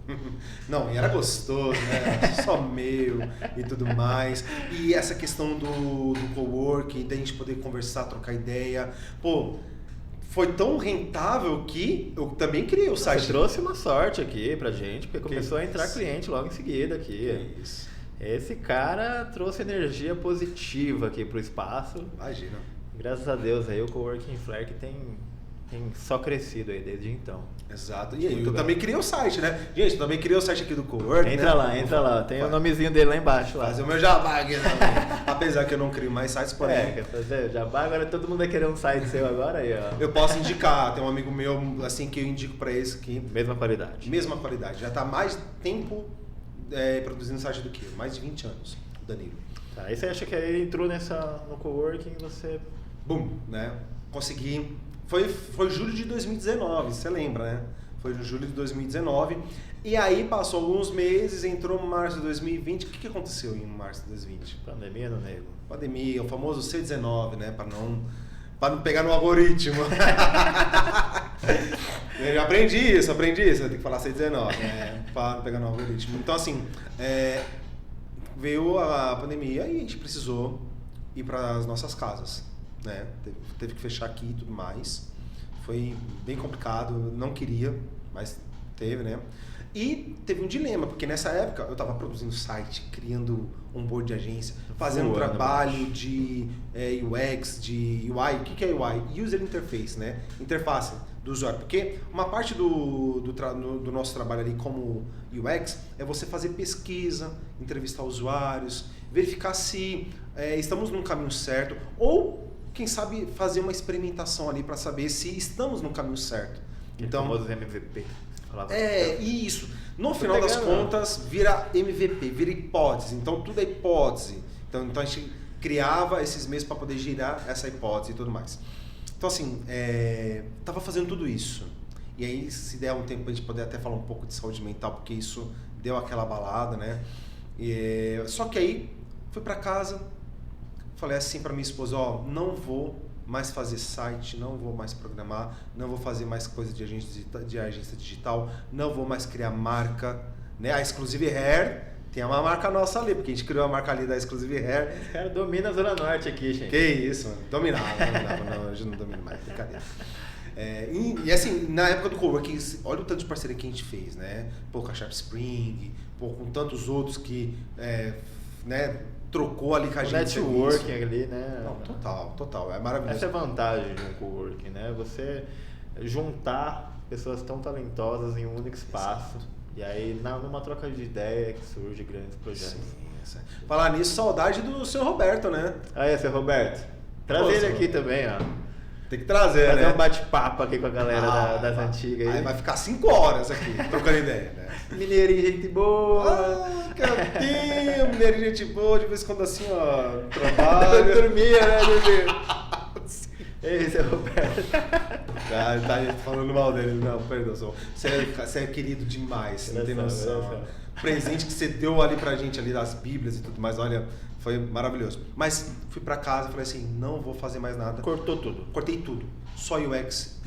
Speaker 2: Não, e era gostoso, né? Só meu e tudo mais. E essa questão do coworking, da gente poder conversar, trocar ideia. Pô, foi tão rentável que eu também criei o site.
Speaker 1: Você trouxe uma sorte aqui pra gente, porque começou a entrar
Speaker 2: isso?
Speaker 1: Cliente logo em seguida aqui.
Speaker 2: Que isso.
Speaker 1: Esse cara trouxe energia positiva aqui pro espaço.
Speaker 2: Imagina.
Speaker 1: Graças a Deus aí o Coworking Flair que tem tem só crescido aí desde então.
Speaker 2: Exato. E aí, eu também criei o site, né? Gente, eu também criei o site aqui do Cowork,
Speaker 1: entra lá. Tem o nomezinho dele lá embaixo. Lá.
Speaker 2: Fazer o meu jabá aqui também. Apesar que eu não crio mais sites, porém...
Speaker 1: quer fazer jabá, agora todo mundo vai querer um site seu agora aí, ó.
Speaker 2: Eu posso indicar, tem um amigo meu, assim, que eu indico pra esse aqui.
Speaker 1: Mesma qualidade.
Speaker 2: Mesma qualidade. Já tá mais tempo produzindo site do que eu. Mais de 20 anos, o Danilo.
Speaker 1: Tá, aí você acha que ele entrou no coworking e você...
Speaker 2: Bum, né? Consegui... Foi julho de 2019, você lembra, né? Foi em julho de 2019. E aí passou alguns meses, entrou março de 2020. O que aconteceu em março de 2020?
Speaker 1: Pandemia no nego.
Speaker 2: Pandemia, o famoso C19, né? Para não pegar no algoritmo. Eu aprendi isso, tem que falar C19, né? Para não pegar no algoritmo. Então, assim, veio a pandemia e a gente precisou ir para as nossas casas, né? Teve que fechar aqui e tudo mais. Foi bem complicado, não queria, mas teve, né? E teve um dilema, porque nessa época eu estava produzindo site, criando um board de agência, fazendo um trabalho de UX, de UI. O que é UI? User Interface, né? Interface do usuário. Porque uma parte do nosso trabalho ali como UX é você fazer pesquisa, entrevistar usuários, verificar se estamos no caminho certo ou, quem sabe, fazer uma experimentação ali para saber se estamos no caminho certo.
Speaker 1: Então, famosos MVP.
Speaker 2: Isso. No final das contas, vira MVP, vira hipótese. Então, tudo é hipótese. Então a gente criava esses meios para poder girar essa hipótese e tudo mais. Então, assim, tava fazendo tudo isso. E aí, se der um tempo, a gente poder até falar um pouco de saúde mental, porque isso deu aquela balada, né? Só que aí, fui para casa, falei assim para minha esposa, não vou mais fazer site, não vou mais programar, não vou fazer mais coisa de agência digital, não vou mais criar marca, né? A Exclusive Hair tem uma marca nossa ali, porque a gente criou a marca ali da Exclusive Hair.
Speaker 1: Esse cara domina a Zona Norte aqui, gente.
Speaker 2: Que isso, mano. Dominava, não, hoje não domino mais, brincadeira. E assim, na época do coworking, olha o tanto de parceria que a gente fez, né? Pô, com a Sharp Spring, com tantos outros que, né, trocou ali com a gente.
Speaker 1: Networking ali, né?
Speaker 2: Não, total, é maravilhoso.
Speaker 1: Essa é a vantagem de um coworking, né? Você juntar pessoas tão talentosas em um único espaço. Exato. E aí, numa troca de ideia que surge grandes projetos.
Speaker 2: Sim. Falar nisso, saudade do seu Roberto, né?
Speaker 1: Aí, seu Roberto. Traz ele aqui também, ó.
Speaker 2: Tem que trazer,
Speaker 1: fazer um bate-papo aqui com a galera das antigas.
Speaker 2: Aí vai ficar 5 horas aqui, trocando ideia, né?
Speaker 1: Mineirinho, gente boa.
Speaker 2: Cantinho, mineirinho, gente boa, de vez em quando assim, ó, trabalho.
Speaker 1: Dormia, né, Esse é o Roberto.
Speaker 2: Tá falando mal dele. Não, perdão. Você é querido demais, você não tem noção. O presente que você deu ali pra gente, ali das bíblias e tudo mais, olha, foi maravilhoso. Mas fui pra casa e falei assim, não vou fazer mais nada.
Speaker 1: Cortou tudo?
Speaker 2: Cortei tudo. Só UX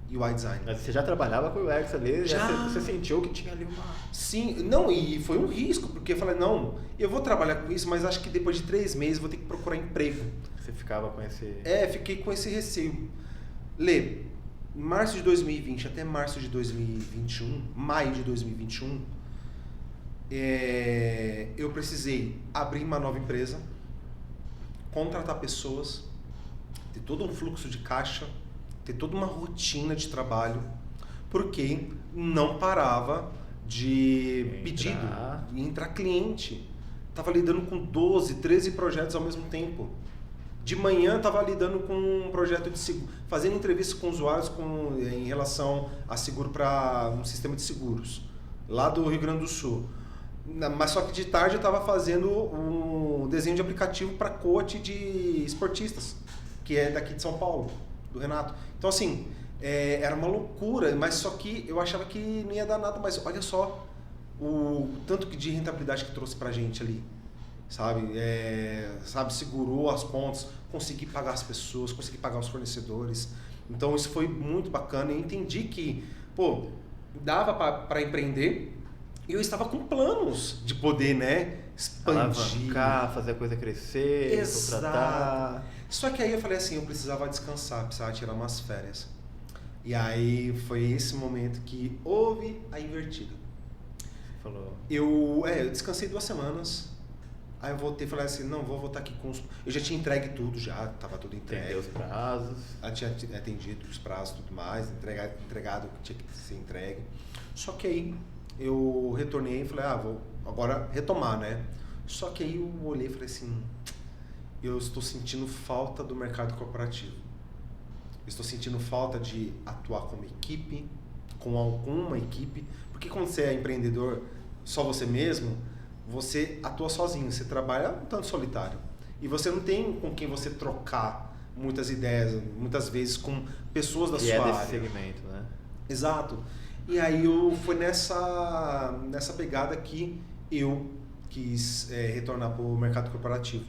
Speaker 2: e UI design.
Speaker 1: Mas você já trabalhava com UX ali?
Speaker 2: Já.
Speaker 1: Você sentiu que tinha ali uma...
Speaker 2: Sim, não, e foi um risco, porque eu falei, não, eu vou trabalhar com isso, mas acho que depois de 3 meses vou ter que procurar emprego.
Speaker 1: Você ficava com esse...
Speaker 2: Fiquei com esse receio. Lê, março de 2020 até março de 2021, maio de 2021, eu precisei abrir uma nova empresa, contratar pessoas, ter todo um fluxo de caixa, ter toda uma rotina de trabalho, porque não parava de pedido, entrar cliente. Estava lidando com 12, 13 projetos ao mesmo tempo. De manhã estava lidando com um projeto de seguro, fazendo entrevista com usuários em relação a seguro para um sistema de seguros, lá do Rio Grande do Sul. Mas só que de tarde eu estava fazendo um desenho de aplicativo para coach de esportistas, que é daqui de São Paulo, do Renato. Então assim, era uma loucura, mas só que eu achava que não ia dar nada, mas olha só o tanto de rentabilidade que trouxe pra gente ali. Sabe, segurou as pontas, consegui pagar as pessoas, consegui pagar os fornecedores. Então isso foi muito bacana. Eu entendi que, dava para empreender e eu estava com planos de poder, né, expandir,
Speaker 1: alavancar, fazer a coisa crescer, contratar.
Speaker 2: Só que aí eu falei assim, eu precisava descansar, precisava tirar umas férias. E aí foi esse momento que houve a invertida.
Speaker 1: Falou.
Speaker 2: Eu descansei 2 semanas. Aí eu voltei e falei assim, não, vou voltar aqui com os... Eu já tinha entregue tudo já, tava tudo entregue.
Speaker 1: Entendeu os prazos.
Speaker 2: Eu tinha atendido os prazos e tudo mais, entregado o que tinha que ser entregue. Só que aí eu retornei e falei, vou agora retomar, né? Só que aí eu olhei e falei assim, eu estou sentindo falta do mercado corporativo. Estou sentindo falta de atuar como equipe, com alguma equipe, porque quando você é empreendedor, só você mesmo, você atua sozinho, você trabalha um tanto solitário. E você não tem com quem você trocar muitas ideias, muitas vezes com pessoas da sua área.
Speaker 1: Desse segmento, né?
Speaker 2: Exato. E aí foi nessa pegada que eu quis retornar para o mercado corporativo.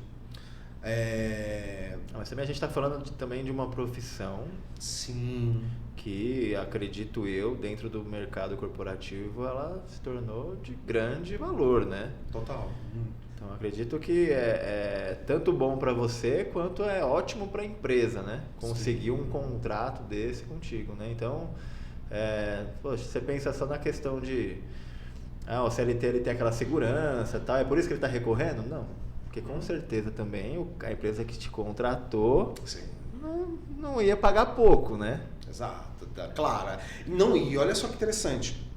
Speaker 1: Mas também a gente está falando também de uma profissão.
Speaker 2: Sim.
Speaker 1: Que, acredito eu, dentro do mercado corporativo, ela se tornou de grande valor, né?
Speaker 2: Total.
Speaker 1: Então, acredito que é tanto bom para você, quanto é ótimo para a empresa, né? Conseguir um contrato desse contigo, né? Então, poxa, você pensa só na questão de... o CLT ele tem aquela segurança e tal, é por isso que ele está recorrendo? Não, porque com certeza também a empresa que te contratou não ia pagar pouco, né?
Speaker 2: Exato, claro. Não, e olha só que interessante.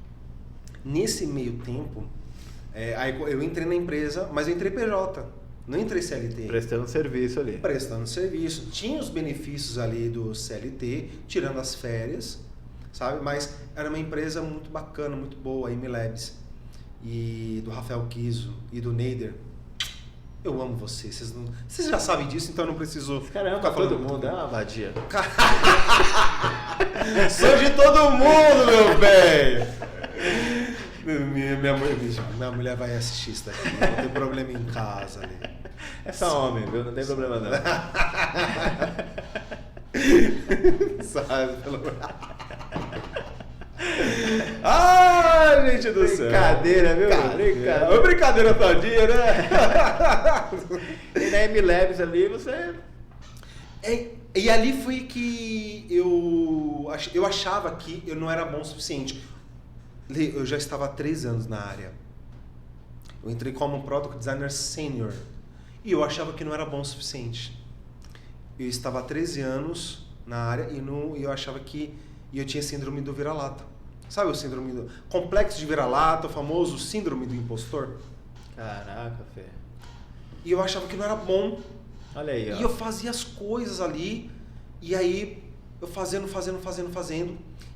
Speaker 2: Nesse meio tempo, aí eu entrei na empresa, mas eu entrei PJ, não entrei CLT.
Speaker 1: Prestando serviço ali.
Speaker 2: Prestando serviço. Tinha os benefícios ali do CLT, tirando as férias, sabe? Mas era uma empresa muito bacana, muito boa, a MLabs. E do Rafael Kiso e do Neider. Eu amo vocês. Vocês já sabem disso, então eu não preciso...
Speaker 1: Caramba, todo mundo é uma vadia.
Speaker 2: Sou de todo mundo, meu bem! Minha mulher vai assistir isso daqui. Não tem problema em casa ali.
Speaker 1: É só homem, viu? Não tem problema não.
Speaker 2: Sabe, pelo amor. Ai, gente do céu.
Speaker 1: Brincadeira, viu?
Speaker 2: Brincadeira. Brincadeira todinha, né?
Speaker 1: E na MLabs ali você...
Speaker 2: E ali foi que eu achava que eu não era bom o suficiente. Eu já estava há 3 anos na área. Eu entrei como Product Designer Senior. E eu achava que não era bom o suficiente. Eu estava há 13 anos na área e eu achava que eu tinha síndrome do vira-lata. Sabe o síndrome do... Complexo de vira-lata, o famoso síndrome do impostor?
Speaker 1: Caraca, Fê.
Speaker 2: E eu achava que não era bom.
Speaker 1: Olha aí, ó.
Speaker 2: E eu fazia as coisas ali, e aí eu fazendo.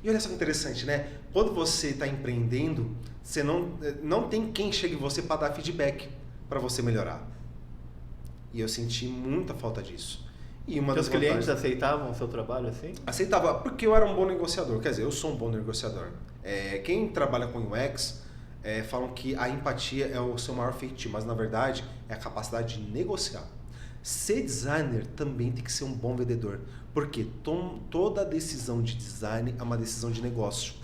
Speaker 2: E olha só que interessante, né? Quando você está empreendendo, você não tem quem chegue em você para dar feedback para você melhorar. E eu senti muita falta disso. E uma das
Speaker 1: clientes aceitavam o seu trabalho assim?
Speaker 2: Aceitava, porque eu era um bom negociador. Quer dizer, eu sou um bom negociador. Quem trabalha com UX falam que a empatia é o seu maior feitio, mas na verdade é a capacidade de negociar. Ser designer também tem que ser um bom vendedor, porque toda decisão de design é uma decisão de negócio.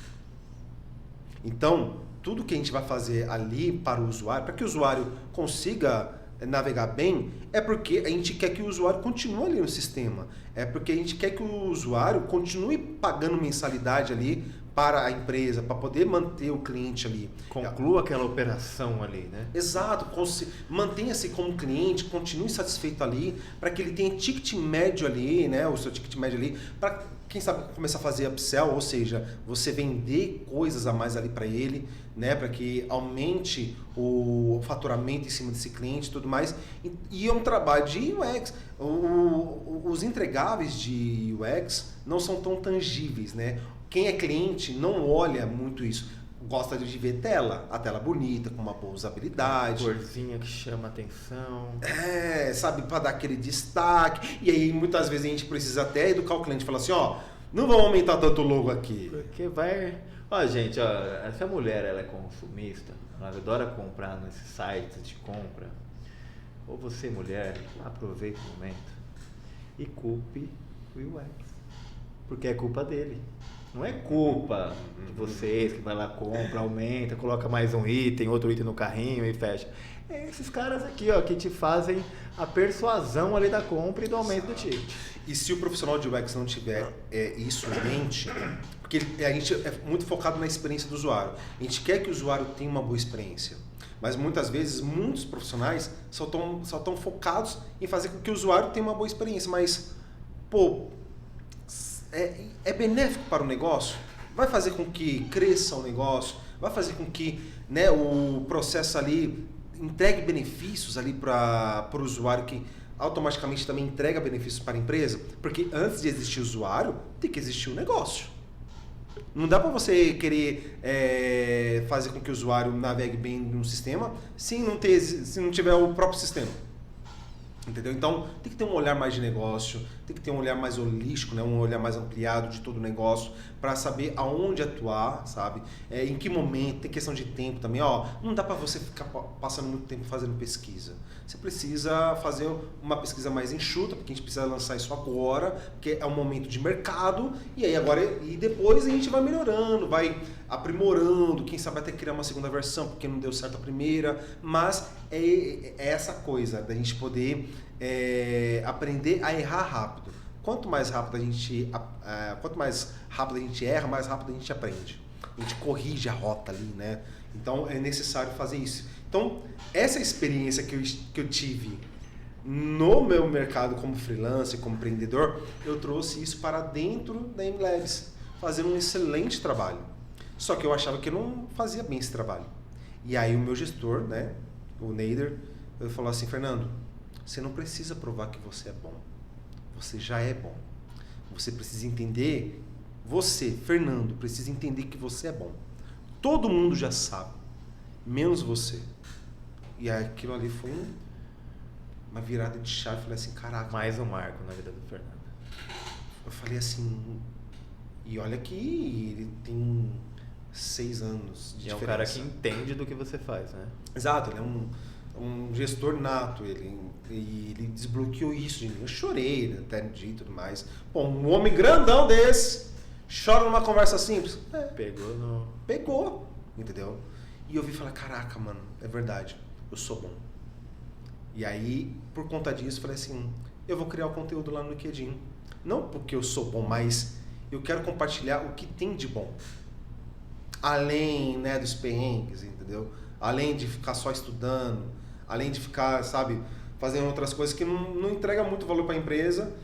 Speaker 2: Então, tudo que a gente vai fazer ali para o usuário, para que o usuário consiga navegar bem, é porque a gente quer que o usuário continue ali no sistema. É porque a gente quer que o usuário continue pagando mensalidade ali para a empresa, para poder manter o cliente ali.
Speaker 1: Conclua aquela operação ali, né?
Speaker 2: Exato. Mantenha-se como cliente, continue satisfeito ali, para que ele tenha ticket médio ali, né? O seu ticket médio ali, para quem sabe começar a fazer upsell, ou seja, você vender coisas a mais ali para ele, né, para que aumente o faturamento em cima desse cliente e tudo mais. E é um trabalho de UX. Os entregáveis de UX não são tão tangíveis, né? Quem é cliente não olha muito isso. Gosta de ver a tela bonita, com uma boa usabilidade.
Speaker 1: Corzinha que chama atenção.
Speaker 2: Sabe, para dar aquele destaque. E aí, muitas vezes, a gente precisa até educar o cliente. Falar assim, não vamos aumentar tanto o logo aqui.
Speaker 1: Porque vai... gente, essa mulher, ela é consumista. Ela adora comprar nesses sites de compra. Ou você, mulher, aproveita o momento e culpe o UX. Porque é culpa dele. Não é culpa de vocês que vai lá, compra, aumenta, coloca mais um item, outro item no carrinho e fecha. É esses caras aqui, que te fazem a persuasão ali da compra e do aumento do ticket.
Speaker 2: E se o profissional de UX não tiver isso em mente, porque a gente é muito focado na experiência do usuário. A gente quer que o usuário tenha uma boa experiência. Mas muitas vezes, muitos profissionais só estão focados em fazer com que o usuário tenha uma boa experiência. Mas, pô, é benéfico para o negócio? Vai fazer com que cresça o negócio? Vai fazer com que, né, o processo ali entregue benefícios ali para o usuário, que automaticamente também entrega benefícios para a empresa? Porque antes de existir o usuário, tem que existir o negócio. Não dá para você querer fazer com que o usuário navegue bem no sistema se não tiver o próprio sistema. Entendeu? Então, tem que ter um olhar mais de negócio, tem que ter um olhar mais holístico, né? Um olhar mais ampliado de todo o negócio, para saber aonde atuar, sabe? Em que momento, tem questão de tempo também. Não dá para você ficar passando muito tempo fazendo pesquisa. Você precisa fazer uma pesquisa mais enxuta, porque a gente precisa lançar isso agora, porque é um momento de mercado, e depois a gente vai melhorando, vai aprimorando, quem sabe até criar uma segunda versão, porque não deu certo a primeira, mas é essa coisa da gente poder aprender a errar rápido. Quanto mais rápido a gente erra, mais rápido a gente aprende. A gente corrige a rota ali, né? Então é necessário fazer isso. Então, essa experiência que eu tive no meu mercado como freelancer, como empreendedor, eu trouxe isso para dentro da MLabs, fazendo um excelente trabalho. Só que eu achava que eu não fazia bem esse trabalho. E aí o meu gestor, né, o Neider, ele falou assim: Fernando, você não precisa provar que você é bom. Você já é bom. Você precisa entender, Fernando, precisa entender que você é bom. Todo mundo já sabe, menos você. E aquilo ali foi uma virada de chave. Eu falei assim, caraca.
Speaker 1: Mais um marco na vida do Fernando.
Speaker 2: Eu falei assim, e olha que ele tem 6 anos de diferença.
Speaker 1: E é um cara que entende do que você faz, né?
Speaker 2: Exato, ele é um gestor nato, ele desbloqueou isso de mim. Eu chorei até no dia e tudo mais. Pô, um homem grandão desse chora numa conversa simples. Pegou, entendeu? E eu vi e falei, caraca, mano, é verdade, eu sou bom. E aí, por conta disso, falei assim, eu vou criar o conteúdo lá no LinkedIn. Não porque eu sou bom, mas eu quero compartilhar o que tem de bom. Além, né, dos perrengues, entendeu? Além de ficar só estudando, além de ficar, sabe, fazendo outras coisas que não entrega muito valor para a empresa.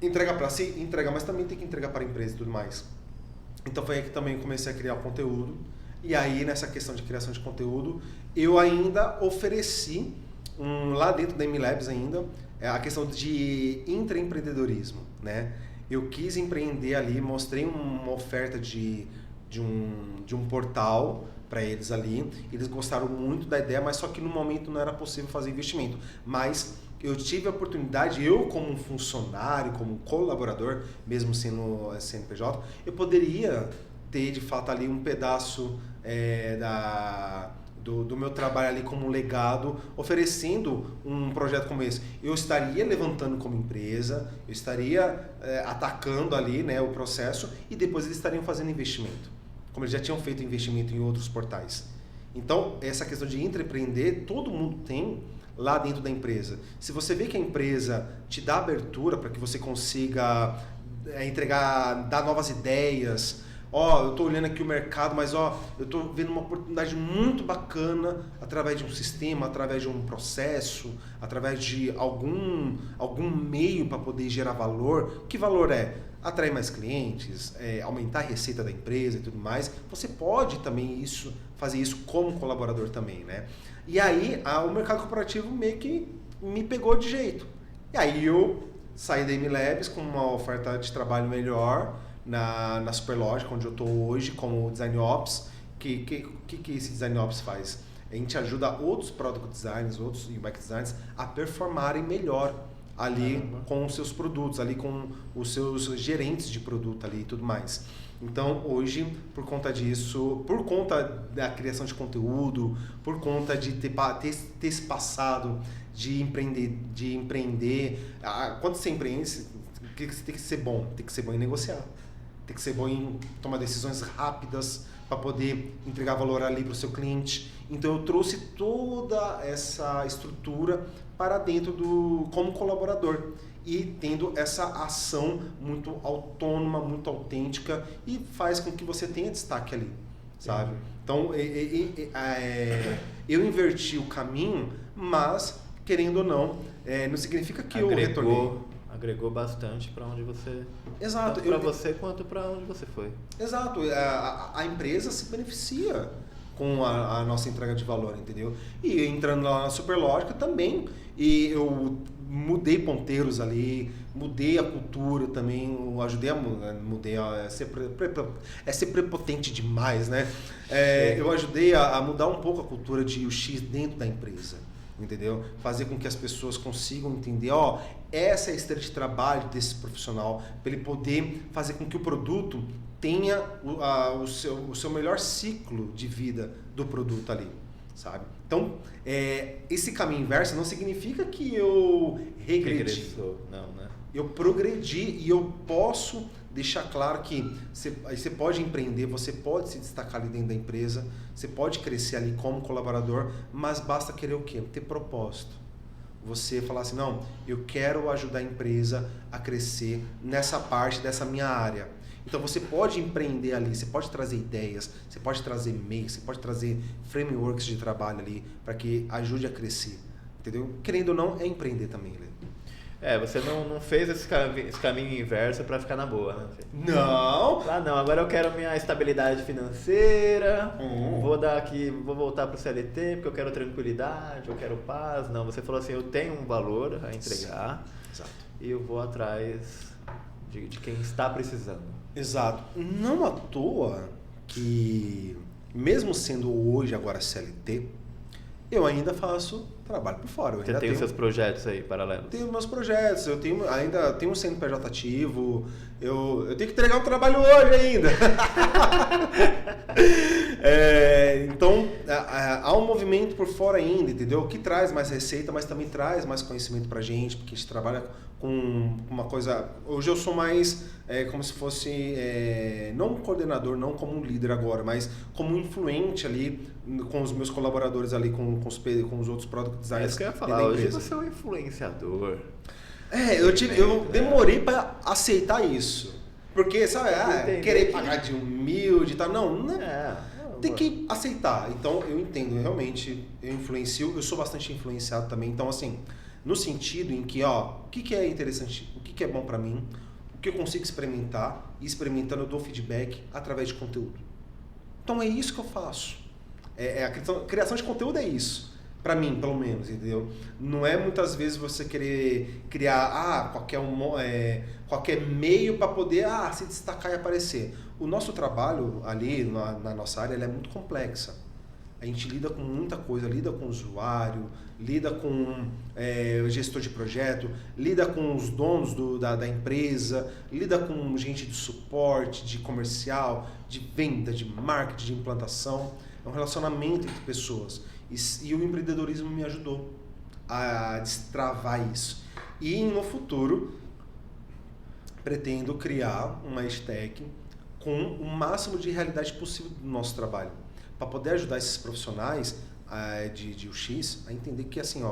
Speaker 2: Entrega para si, entrega, mas também tem que entregar para a empresa e tudo mais. Então foi aí que também comecei a criar o conteúdo. E aí, nessa questão de criação de conteúdo, eu ainda ofereci, lá dentro da MLabs ainda, a questão de intraempreendedorismo, né? Eu quis empreender ali, mostrei uma oferta de um portal para eles ali. Eles gostaram muito da ideia, mas só que no momento não era possível fazer investimento. Mas eu tive a oportunidade, eu como funcionário, como colaborador, mesmo sendo CNPJ, eu poderia ter de fato ali um pedaço do meu trabalho ali como legado, oferecendo um projeto como esse. Eu estaria levantando como empresa, eu estaria atacando ali, né, o processo, e depois eles estariam fazendo investimento, como eles já tinham feito investimento em outros portais. Então, essa questão de empreender, todo mundo tem lá dentro da empresa. Se você vê que a empresa te dá abertura para que você consiga dar novas ideias, eu estou olhando aqui o mercado, mas eu estou vendo uma oportunidade muito bacana através de um sistema, através de um processo, através de algum meio para poder gerar valor. Que valor é? Atrair mais clientes, aumentar a receita da empresa e tudo mais. Você pode também fazer isso como colaborador também, né? E aí o mercado corporativo meio que me pegou de jeito. E aí eu saí da MLabs com uma oferta de trabalho melhor na Superlogic, onde eu estou hoje como Design Ops. Que esse Design Ops faz? A gente ajuda outros Product Designers, outros UX Designers a performarem melhor ali com os seus produtos, ali com os seus gerentes de produto ali e tudo mais. Então, hoje, por conta disso, por conta da criação de conteúdo, por conta de ter esse passado de empreender, quando você empreende, você tem que ser bom em negociar, tem que ser bom em tomar decisões rápidas para poder entregar valor ali para o seu cliente. Então, eu trouxe toda essa estrutura para dentro como colaborador, e tendo essa ação muito autônoma, muito autêntica, e faz com que você tenha destaque ali, sabe? Então, Eu inverti o caminho, mas, querendo ou não, não significa que eu retornei.
Speaker 1: Agregou bastante para onde você...
Speaker 2: Exato.
Speaker 1: Tanto para você quanto para onde você foi.
Speaker 2: Exato. A empresa se beneficia com a nossa entrega de valor, entendeu? E entrando lá na Superlógica também, e eu mudei ponteiros ali, mudei a cultura também, eu ajudei ser prepotente demais, né? Eu ajudei a mudar um pouco a cultura de UX dentro da empresa, entendeu? Fazer com que as pessoas consigam entender, essa é a esteira de trabalho desse profissional, para ele poder fazer com que o produto tenha o seu melhor ciclo de vida do produto ali, sabe? Então, esse caminho inverso não significa que eu regredi.
Speaker 1: Não, né?
Speaker 2: Eu progredi e eu posso deixar claro que você pode empreender, você pode se destacar ali dentro da empresa, você pode crescer ali como colaborador, mas basta querer o quê? Ter propósito. Você falar assim, não, eu quero ajudar a empresa a crescer nessa parte dessa minha área. Então você pode empreender ali, você pode trazer ideias, você pode trazer meios, você pode trazer frameworks de trabalho ali para que ajude a crescer, entendeu? Querendo ou não, é empreender também, Lê.
Speaker 1: Você não fez esse caminho inverso para ficar na boa, né?
Speaker 2: Não!
Speaker 1: Não, agora eu quero minha estabilidade financeira, vou voltar para o CLT porque eu quero tranquilidade, eu quero paz. Não, você falou assim, eu tenho um valor a entregar.
Speaker 2: Exato.
Speaker 1: E eu vou atrás de quem está precisando.
Speaker 2: Exato. Não à toa que, mesmo sendo hoje agora CLT, eu ainda faço trabalho por fora.
Speaker 1: Você tem os seus projetos aí paralelos?
Speaker 2: Tenho meus projetos, eu ainda tenho um CNPJ ativo, eu tenho que entregar um trabalho hoje ainda. Então, há um movimento por fora ainda, entendeu? Que traz mais receita, mas também traz mais conhecimento pra gente, porque a gente trabalha com uma coisa... Hoje eu sou mais como se fosse, não um coordenador, não como um líder agora, mas como um influente ali com os meus colaboradores ali, com os outros product designers.
Speaker 1: É isso que eu ia falar, hoje você é um influenciador.
Speaker 2: Eu demorei para aceitar isso. Porque, sabe, querer pagar de humilde e tal, não tem que aceitar. Então, eu entendo, realmente, eu influencio, eu sou bastante influenciado também. Então, assim, no sentido em que, o que é interessante, o que é bom para mim, o que eu consigo experimentar, e experimentando eu dou feedback através de conteúdo. Então, é isso que eu faço. A criação de conteúdo é isso. Para mim, pelo menos, entendeu? Não é muitas vezes você querer criar qualquer meio para poder se destacar e aparecer. O nosso trabalho ali na nossa área, ela é muito complexa. A gente lida com muita coisa, lida com o usuário, lida com o gestor de projeto, lida com os donos da empresa, lida com gente de suporte, de comercial, de venda, de marketing, de implantação. É um relacionamento entre pessoas. E o empreendedorismo me ajudou a destravar isso. E no futuro, pretendo criar uma hashtag com o máximo de realidade possível do nosso trabalho, para poder ajudar esses profissionais de UX a entender que assim,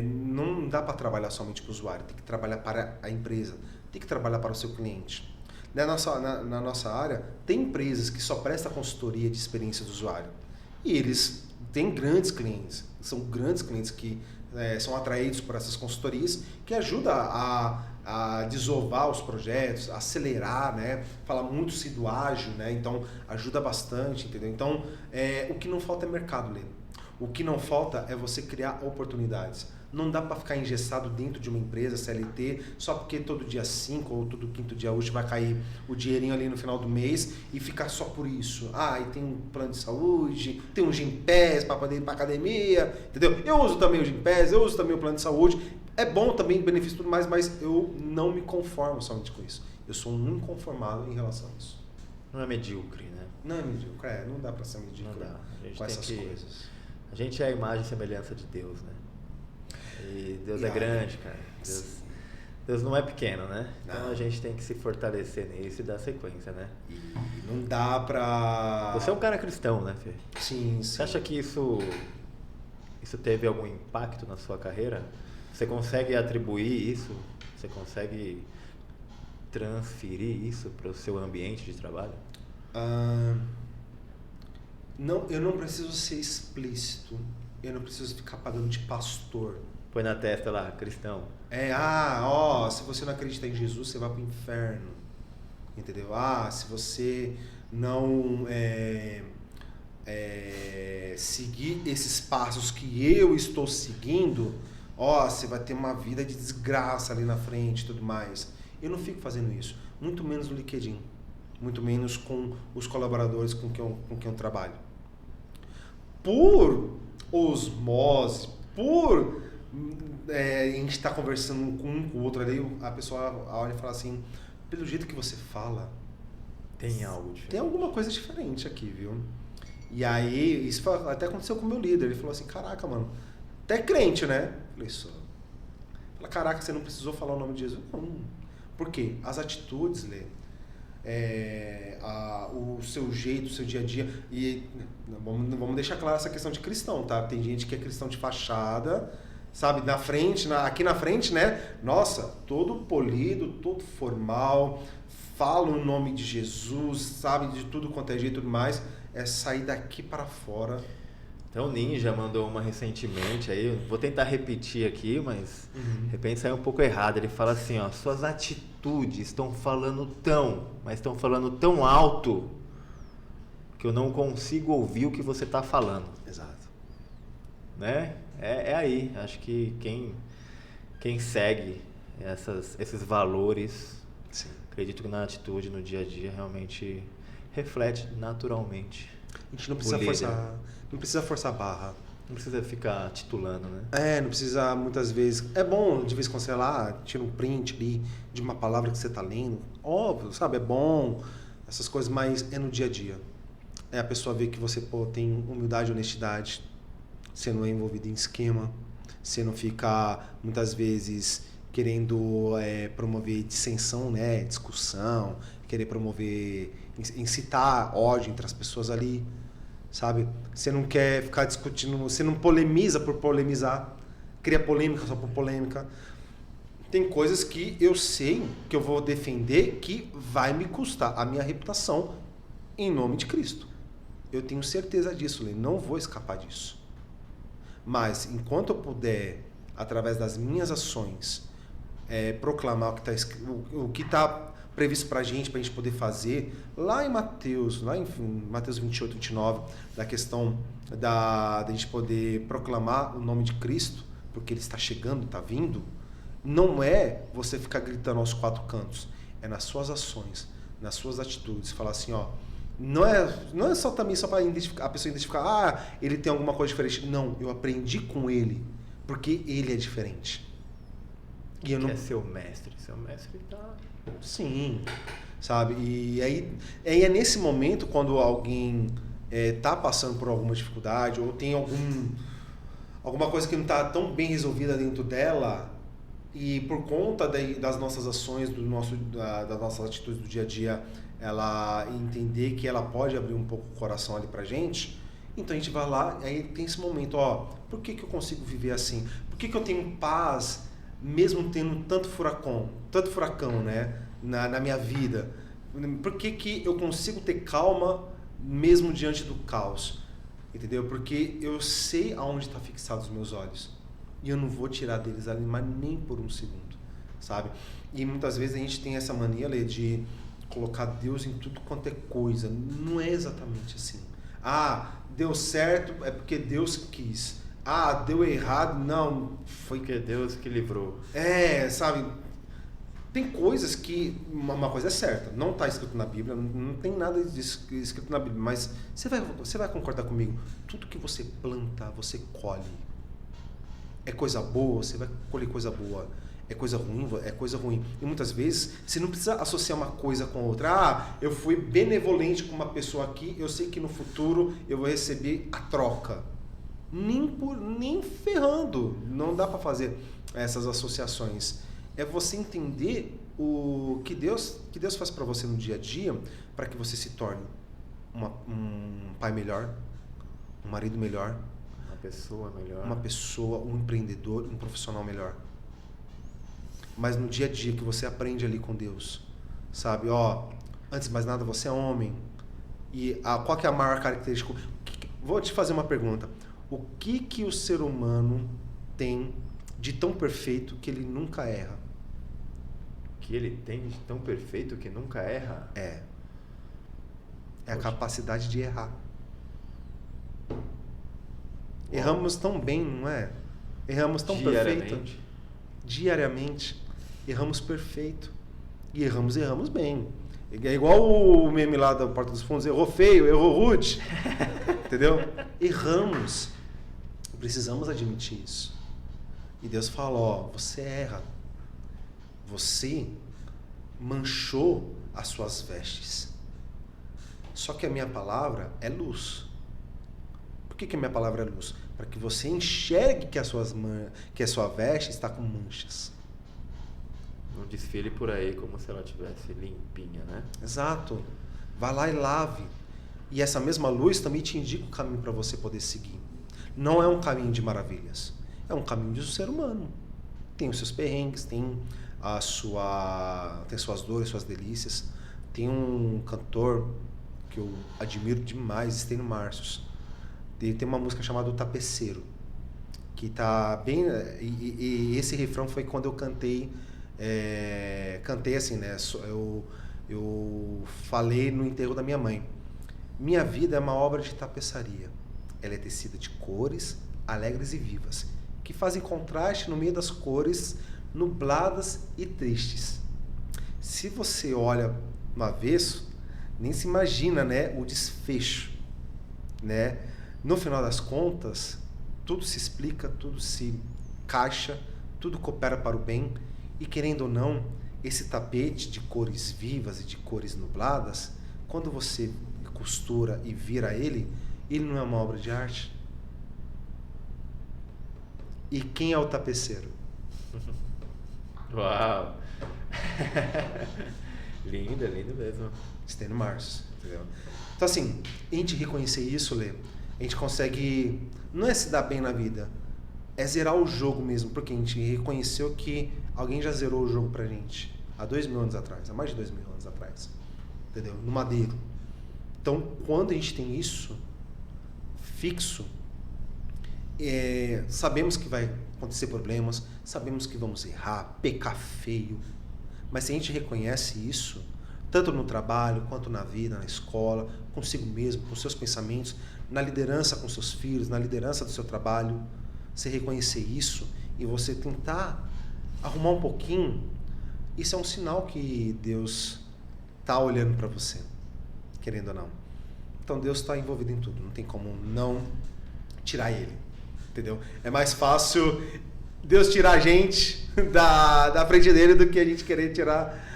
Speaker 2: não dá para trabalhar somente para o usuário, tem que trabalhar para a empresa, tem que trabalhar para o seu cliente. Na nossa área, tem empresas que só prestam consultoria de experiência do usuário. E eles têm grandes clientes, são grandes clientes que são atraídos por essas consultorias, que ajudam a desovar os projetos, a acelerar, né? Fala muito-se do ágil, né? Então ajuda bastante, entendeu? Então o que não falta é mercado, Lê. O que não falta é você criar oportunidades. Não dá para ficar engessado dentro de uma empresa CLT só porque todo dia 5 ou todo quinto dia útil vai cair o dinheirinho ali no final do mês e ficar só por isso. E tem um plano de saúde, tem um Gympass para poder ir para academia, entendeu? Eu uso também o Gympass, eu uso também o plano de saúde. É bom também, benefício e tudo mais, mas eu não me conformo somente com isso. Eu sou um inconformado em relação a isso.
Speaker 1: Não é medíocre, né?
Speaker 2: Não é medíocre, não dá para ser medíocre com essas coisas.
Speaker 1: A gente é a imagem e semelhança de Deus, né? E Deus é grande, cara. Deus não é pequeno, né? Não. Então a gente tem que se fortalecer nisso e dar sequência, né?
Speaker 2: E não dá pra...
Speaker 1: Você é um cara cristão, né, Fê?
Speaker 2: Sim.
Speaker 1: Você acha que isso teve algum impacto na sua carreira? Você consegue atribuir isso? Você consegue transferir isso para o seu ambiente de trabalho?
Speaker 2: Não, eu não preciso ser explícito. Eu não preciso ficar pagando de pastor.
Speaker 1: Põe na testa lá, cristão.
Speaker 2: Se você não acredita em Jesus, você vai pro inferno. Entendeu? Se você não seguir esses passos que eu estou seguindo, você vai ter uma vida de desgraça ali na frente e tudo mais. Eu não fico fazendo isso. Muito menos no LinkedIn. Muito menos com os colaboradores com quem eu trabalho. Por osmose, a gente está conversando com um com o outro ali, a pessoa olha e fala assim, pelo jeito que você fala,
Speaker 1: tem algo diferente.
Speaker 2: Tem alguma coisa diferente aqui, viu? E aí, isso até aconteceu com o meu líder, ele falou assim, caraca, mano, até crente, né? Eu falei, só. Fala, caraca, você não precisou falar o nome de Jesus? Não. Por quê? As atitudes, Lê, o seu jeito, o seu dia a dia, e vamos deixar claro essa questão de cristão, tá? Tem gente que é cristão de fachada, sabe, aqui na frente, né? Nossa, todo polido, todo formal, fala o nome de Jesus, sabe, de tudo quanto é jeito e tudo mais, é sair daqui para fora.
Speaker 1: Então o Ninja mandou uma recentemente aí, vou tentar repetir aqui, mas de repente saiu um pouco errado. Ele fala assim, suas atitudes estão falando tão alto que eu não consigo ouvir o que você está falando.
Speaker 2: Exato.
Speaker 1: Né? É aí, acho que quem segue esses valores,
Speaker 2: sim,
Speaker 1: acredito que na atitude, no dia a dia, realmente reflete naturalmente.
Speaker 2: A gente não precisa forçar a barra.
Speaker 1: Não precisa ficar titulando, né?
Speaker 2: Não precisa muitas vezes. É bom de vez em quando você tira um print ali de uma palavra que você está lendo. Óbvio, sabe? É bom, essas coisas, mas é no dia a dia. É a pessoa ver que você tem humildade e honestidade. Você não é envolvido em esquema. Você não fica, muitas vezes, querendo promover dissensão, né? Discussão, querer promover, incitar ódio entre as pessoas ali. Sabe? Você não quer ficar discutindo, você não polemiza por polemizar, cria polêmica só por polêmica. Tem coisas que eu sei que eu vou defender que vai me custar a minha reputação em nome de Cristo. Eu tenho certeza disso, Lê, não vou escapar disso. Mas enquanto eu puder, através das minhas ações, proclamar o que está previsto para a gente poder fazer, lá em Mateus 28, 29, da questão da gente poder proclamar o nome de Cristo, porque Ele está chegando, está vindo, não é você ficar gritando aos quatro cantos, é nas suas ações, nas suas atitudes, falar assim, não é só também só para a pessoa identificar, ele tem alguma coisa diferente. Não, eu aprendi com ele, porque ele é diferente.
Speaker 1: E eu não... é seu mestre tá...
Speaker 2: Sim, sabe? E aí é nesse momento, quando alguém tá passando por alguma dificuldade ou tem alguma coisa que não está tão bem resolvida dentro dela, e por conta das nossas ações, das nossas atitudes do dia a dia, ela entender que ela pode abrir um pouco o coração ali pra gente, então a gente vai lá, aí tem esse momento, por que eu consigo viver assim? Por que eu tenho paz mesmo tendo tanto furacão, né, na minha vida? Por que eu consigo ter calma mesmo diante do caos? Entendeu? Porque eu sei aonde está fixados os meus olhos e eu não vou tirar deles ali, mas nem por um segundo, sabe? E muitas vezes a gente tem essa mania, Lê, de colocar Deus em tudo quanto é coisa. Não é exatamente assim. Deu certo é porque Deus quis. Deu errado, não, foi
Speaker 1: porque Deus que livrou.
Speaker 2: Sabe? Tem coisas que, uma coisa é certa, não está escrito na Bíblia, não tem nada escrito na Bíblia, mas você vai concordar comigo, tudo que você planta, você colhe. É coisa boa, você vai colher coisa boa. É coisa ruim, é coisa ruim. E muitas vezes, você não precisa associar uma coisa com a outra. Eu fui benevolente com uma pessoa aqui, eu sei que no futuro eu vou receber a troca. Nem ferrando, não dá para fazer essas associações. É você entender o que Deus faz para você no dia a dia, para que você se torne um pai melhor, um marido melhor, uma pessoa, um empreendedor, um profissional melhor. Mas no dia a dia que você aprende ali com Deus, sabe? Antes de mais nada, você é homem. E qual que é a maior característica? Vou te fazer uma pergunta. O que o ser humano tem de tão perfeito que ele nunca erra?
Speaker 1: Que ele tem de tão perfeito que nunca erra?
Speaker 2: É a capacidade de errar. Erramos tão bem, não é? Erramos tão perfeito. Diariamente. Erramos perfeito. E erramos bem. É igual o meme lá da Porta dos Fundos, errou feio, errou rude. Entendeu? Erramos. Precisamos admitir isso. E Deus fala, ó, você erra. Você manchou as suas vestes. Só que a minha palavra é luz. Por que a minha palavra é luz? Para que você enxergue que a sua veste está com manchas.
Speaker 1: Não desfile por aí como se ela tivesse limpinha, né?
Speaker 2: Exato. Vai lá e lave. E essa mesma luz também te indica o caminho para você poder seguir. Não é um caminho de maravilhas. É um caminho do ser humano. Tem os seus perrengues, tem suas dores, suas delícias. Tem um cantor que eu admiro demais, Stênio Marcius. Ele tem uma música chamada O Tapeceiro, que tá bem... E esse refrão foi quando eu cantei assim, né? Eu falei no enterro da minha mãe. Minha vida é uma obra de tapeçaria. Ela é tecida de cores alegres e vivas, que fazem contraste no meio das cores nubladas e tristes. Se você olha no avesso, nem se imagina, né, o desfecho, né? No final das contas, tudo se explica, tudo se caixa, tudo coopera para o bem. E querendo ou não, esse tapete de cores vivas e de cores nubladas, quando você costura e vira ele não é uma obra de arte? E quem é o tapeceiro?
Speaker 1: Uau! Lindo mesmo.
Speaker 2: Stênio Marcius, entendeu? Então assim, a gente reconhecer isso, Lê, a gente consegue, não é se dar bem na vida, é zerar o jogo mesmo, porque a gente reconheceu que alguém já zerou o jogo pra gente há 2.000 anos atrás, há mais de 2.000 anos atrás, entendeu? No madeiro. Então, quando a gente tem isso fixo, sabemos que vai acontecer problemas, sabemos que vamos errar, pecar feio, mas se a gente reconhece isso, tanto no trabalho, quanto na vida, na escola, consigo mesmo, com seus pensamentos, na liderança com seus filhos, na liderança do seu trabalho, você reconhecer isso e você tentar arrumar um pouquinho, isso é um sinal que Deus está olhando para você, querendo ou não. Então Deus está envolvido em tudo, não tem como não tirar Ele, entendeu? É mais fácil Deus tirar a gente da frente dele do que a gente querer tirar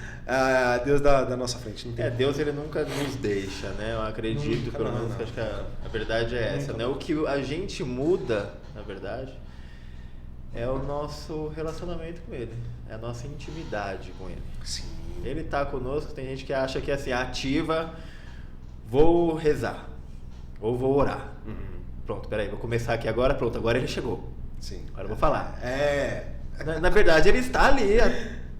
Speaker 2: Deus da nossa frente. Não tem como.
Speaker 1: Deus ele nunca nos deixa, né? Eu acredito, pelo menos, acho que a verdade é essa, né? O que a gente muda, na verdade, é o nosso relacionamento com Ele, é a nossa intimidade com Ele.
Speaker 2: Sim.
Speaker 1: Ele está conosco, tem gente que acha que assim, ativa, vou rezar, ou vou orar. Pronto, peraí, vou começar aqui agora, pronto, agora ele chegou.
Speaker 2: Sim.
Speaker 1: Agora eu vou falar. Na verdade, ele está ali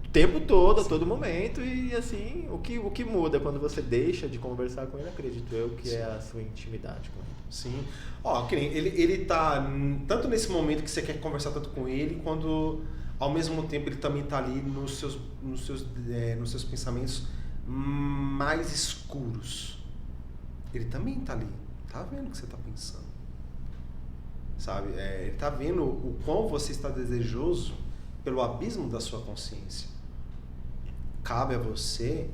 Speaker 1: o tempo todo, a todo momento, e assim, o que muda quando você deixa de conversar com ele, acredito eu, que é a sua intimidade com ele.
Speaker 2: Sim. Ó, ele tá tanto nesse momento que você quer conversar tanto com ele, quando ao mesmo tempo ele também tá ali nos seus pensamentos mais escuros. Ele também tá ali, tá vendo o que você tá pensando, sabe? Ele tá vendo o quão você está desejoso pelo abismo da sua consciência. Cabe a você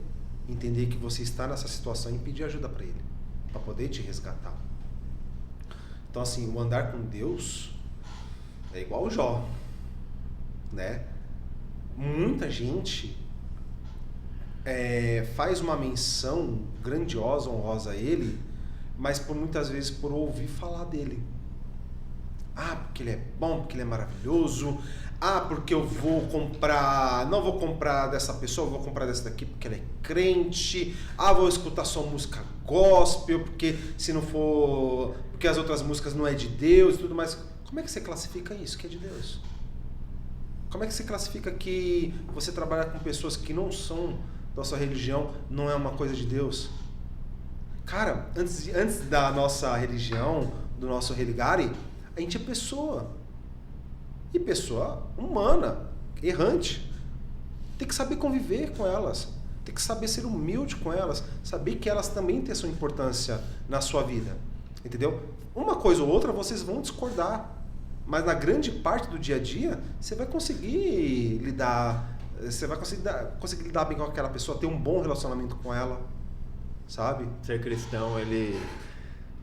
Speaker 2: entender que você está nessa situação e pedir ajuda para ele, para poder te resgatar. Então assim, o andar com Deus é igual o Jó, né? Muita gente faz uma menção grandiosa, honrosa a ele, mas muitas vezes por ouvir falar dele. Porque ele é bom, porque ele é maravilhoso. Porque eu vou comprar, não vou comprar dessa pessoa, vou comprar dessa daqui porque ela é crente. Vou escutar só música gospel, porque se não for, porque as outras músicas não é de Deus e tudo mais. Como é que você classifica isso que é de Deus? Como é que você classifica que você trabalhar com pessoas que não são da sua religião não é uma coisa de Deus? Cara, antes da nossa religião, do nosso Religare, a gente é pessoa. E pessoa humana, errante. Tem que saber conviver com elas. Tem que saber ser humilde com elas. Saber que elas também têm sua importância na sua vida. Entendeu? Uma coisa ou outra vocês vão discordar. Mas na grande parte do dia a dia, você vai conseguir lidar. Você vai conseguir lidar bem com aquela pessoa, ter um bom relacionamento com ela. Sabe?
Speaker 1: Ser cristão, ele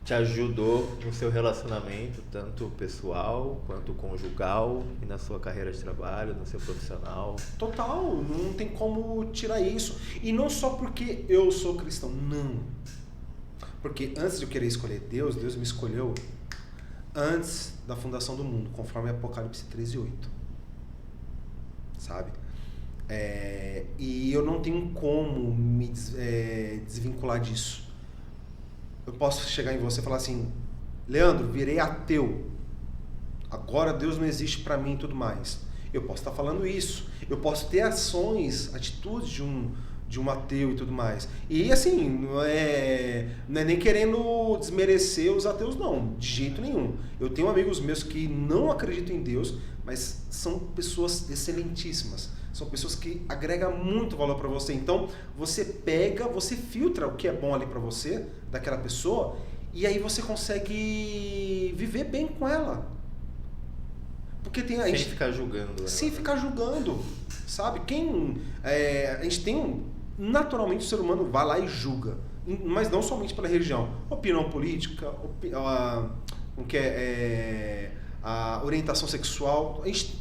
Speaker 1: te ajudou no seu relacionamento, tanto pessoal quanto conjugal, e na sua carreira de trabalho, no seu profissional.
Speaker 2: Total, não tem como tirar isso. E não só porque eu sou cristão, não. Porque antes de eu querer escolher Deus, Deus me escolheu antes da fundação do mundo, conforme Apocalipse 13:8. Sabe? E eu não tenho como me desvincular disso. Eu posso chegar em você e falar assim: Leandro, virei ateu. Agora Deus não existe para mim e tudo mais. Eu posso estar falando isso. Eu posso ter ações, atitudes de um ateu e tudo mais. E assim, não é nem querendo desmerecer os ateus, não. De jeito nenhum. Eu tenho amigos meus que não acreditam em Deus, mas são pessoas excelentíssimas. São pessoas que agregam muito valor para você. Então, você pega, você filtra o que é bom ali para você, daquela pessoa, e aí você consegue viver bem com ela. Porque tem
Speaker 1: sem ficar julgando.
Speaker 2: Sem ficar julgando, sabe? A gente tem naturalmente o ser humano vai lá e julga, mas não somente pela religião. Opinião política, a orientação sexual, a gente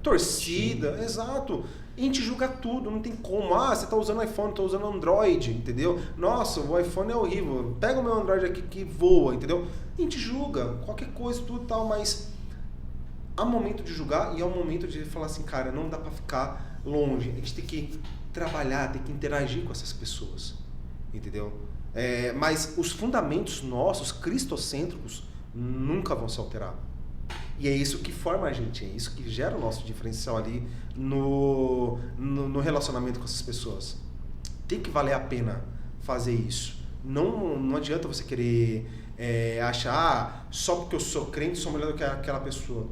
Speaker 2: Torcida, exato. A gente julga tudo, não tem como. Você tá usando iPhone, tá usando Android, entendeu? Nossa, o iPhone é horrível. Pega o meu Android aqui que voa, entendeu? A gente julga qualquer coisa, tudo e tal, mas há um momento de julgar e há um momento de falar assim, cara, não dá pra ficar longe. A gente tem que trabalhar, tem que interagir com essas pessoas, entendeu? Mas os fundamentos nossos, cristocêntricos, nunca vão se alterar. E é isso que forma a gente, é isso que gera o nosso diferencial ali no relacionamento com essas pessoas. Tem que valer a pena fazer isso. Não adianta você querer achar, só porque eu sou crente, sou melhor do que aquela pessoa.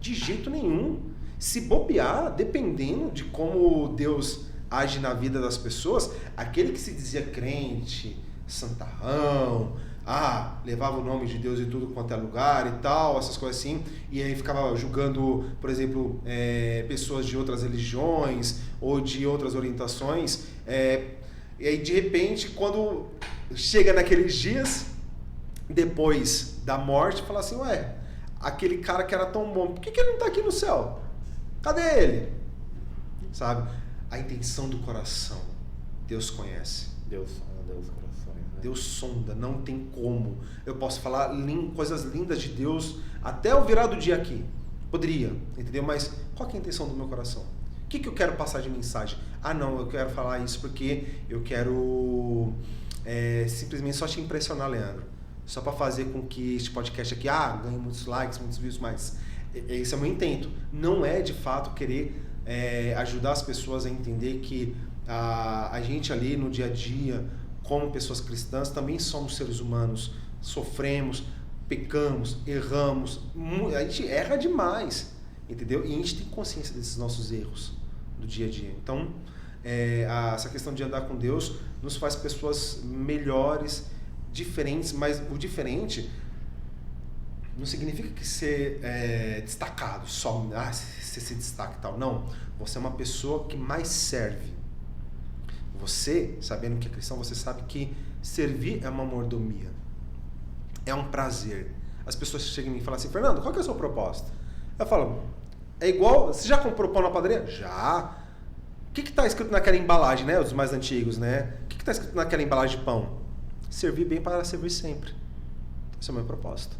Speaker 2: De jeito nenhum. Se bobear, dependendo de como Deus age na vida das pessoas, aquele que se dizia crente, santarrão, levava o nome de Deus em tudo quanto é lugar e tal, essas coisas assim, e aí ficava julgando, por exemplo, pessoas de outras religiões ou de outras orientações, e aí de repente, quando chega naqueles dias, depois da morte, fala assim, aquele cara que era tão bom, por que ele não está aqui no céu? Cadê ele? Sabe? A intenção do coração, Deus conhece.
Speaker 1: Deus sonda os corações, né?
Speaker 2: Deus sonda, não tem como. Eu posso falar coisas lindas de Deus até o virar do dia aqui. Poderia, entendeu? Mas qual que é a intenção do meu coração? O que eu quero passar de mensagem? Não, eu quero falar isso porque eu quero simplesmente só te impressionar, Leandro. Só para fazer com que este podcast aqui ganhe muitos likes, muitos views, mas esse é o meu intento. Não é de fato querer ajudar as pessoas a entender que a gente ali no dia a dia, como pessoas cristãs, também somos seres humanos, sofremos, pecamos, erramos, a gente erra demais, entendeu? E a gente tem consciência desses nossos erros do dia a dia. Então, essa questão de andar com Deus nos faz pessoas melhores, diferentes, mas o diferente não significa que ser destacado, só você se destaca e tal. Não, você é uma pessoa que mais serve. Você, sabendo que é cristão, você sabe que servir é uma mordomia. É um prazer. As pessoas chegam em mim e falam assim, Fernando, qual que é a sua proposta? Eu falo, é igual, você já comprou pão na padaria? Já. O que está escrito naquela embalagem, né? Os mais antigos, né? O que está escrito naquela embalagem de pão? Servir bem para servir sempre. Essa é a minha proposta.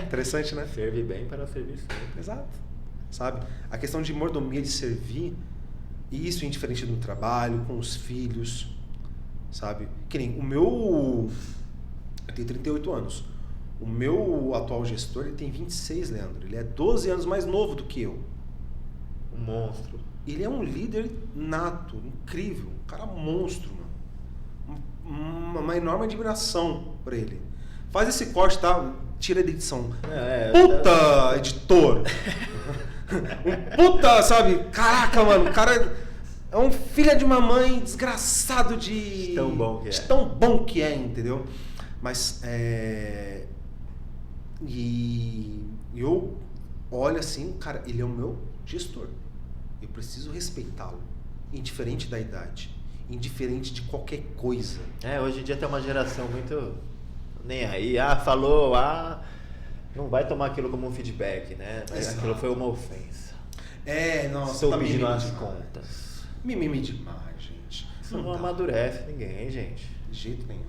Speaker 2: Interessante, né?
Speaker 1: Serve bem para servir sempre.
Speaker 2: Exato. Sabe? A questão de mordomia, de servir, e isso indiferente do trabalho, com os filhos, sabe? Que nem eu tenho 38 anos. O meu atual gestor, ele tem 26, Leandro. Ele é 12 anos mais novo do que eu.
Speaker 1: Um monstro.
Speaker 2: Ele é um líder nato, incrível. Um cara monstro, mano. uma enorme admiração por ele. Faz esse corte, tá? Tira a edição. Puta editor! Um puta, sabe? Caraca, mano, o cara é um filho de uma mãe desgraçado de
Speaker 1: tão bom que é.
Speaker 2: De tão bom que é, entendeu? Mas e eu olho assim, cara, ele é o meu gestor. Eu preciso respeitá-lo, indiferente da idade, indiferente de qualquer coisa.
Speaker 1: Hoje em dia tem uma geração muito nem aí. Falou, não vai tomar aquilo como um feedback, né? Mas aquilo foi uma ofensa.
Speaker 2: Nossa,
Speaker 1: estou pedindo as contas.
Speaker 2: Mimimi demais, gente.
Speaker 1: Isso não amadurece ninguém, gente.
Speaker 2: De jeito nenhum.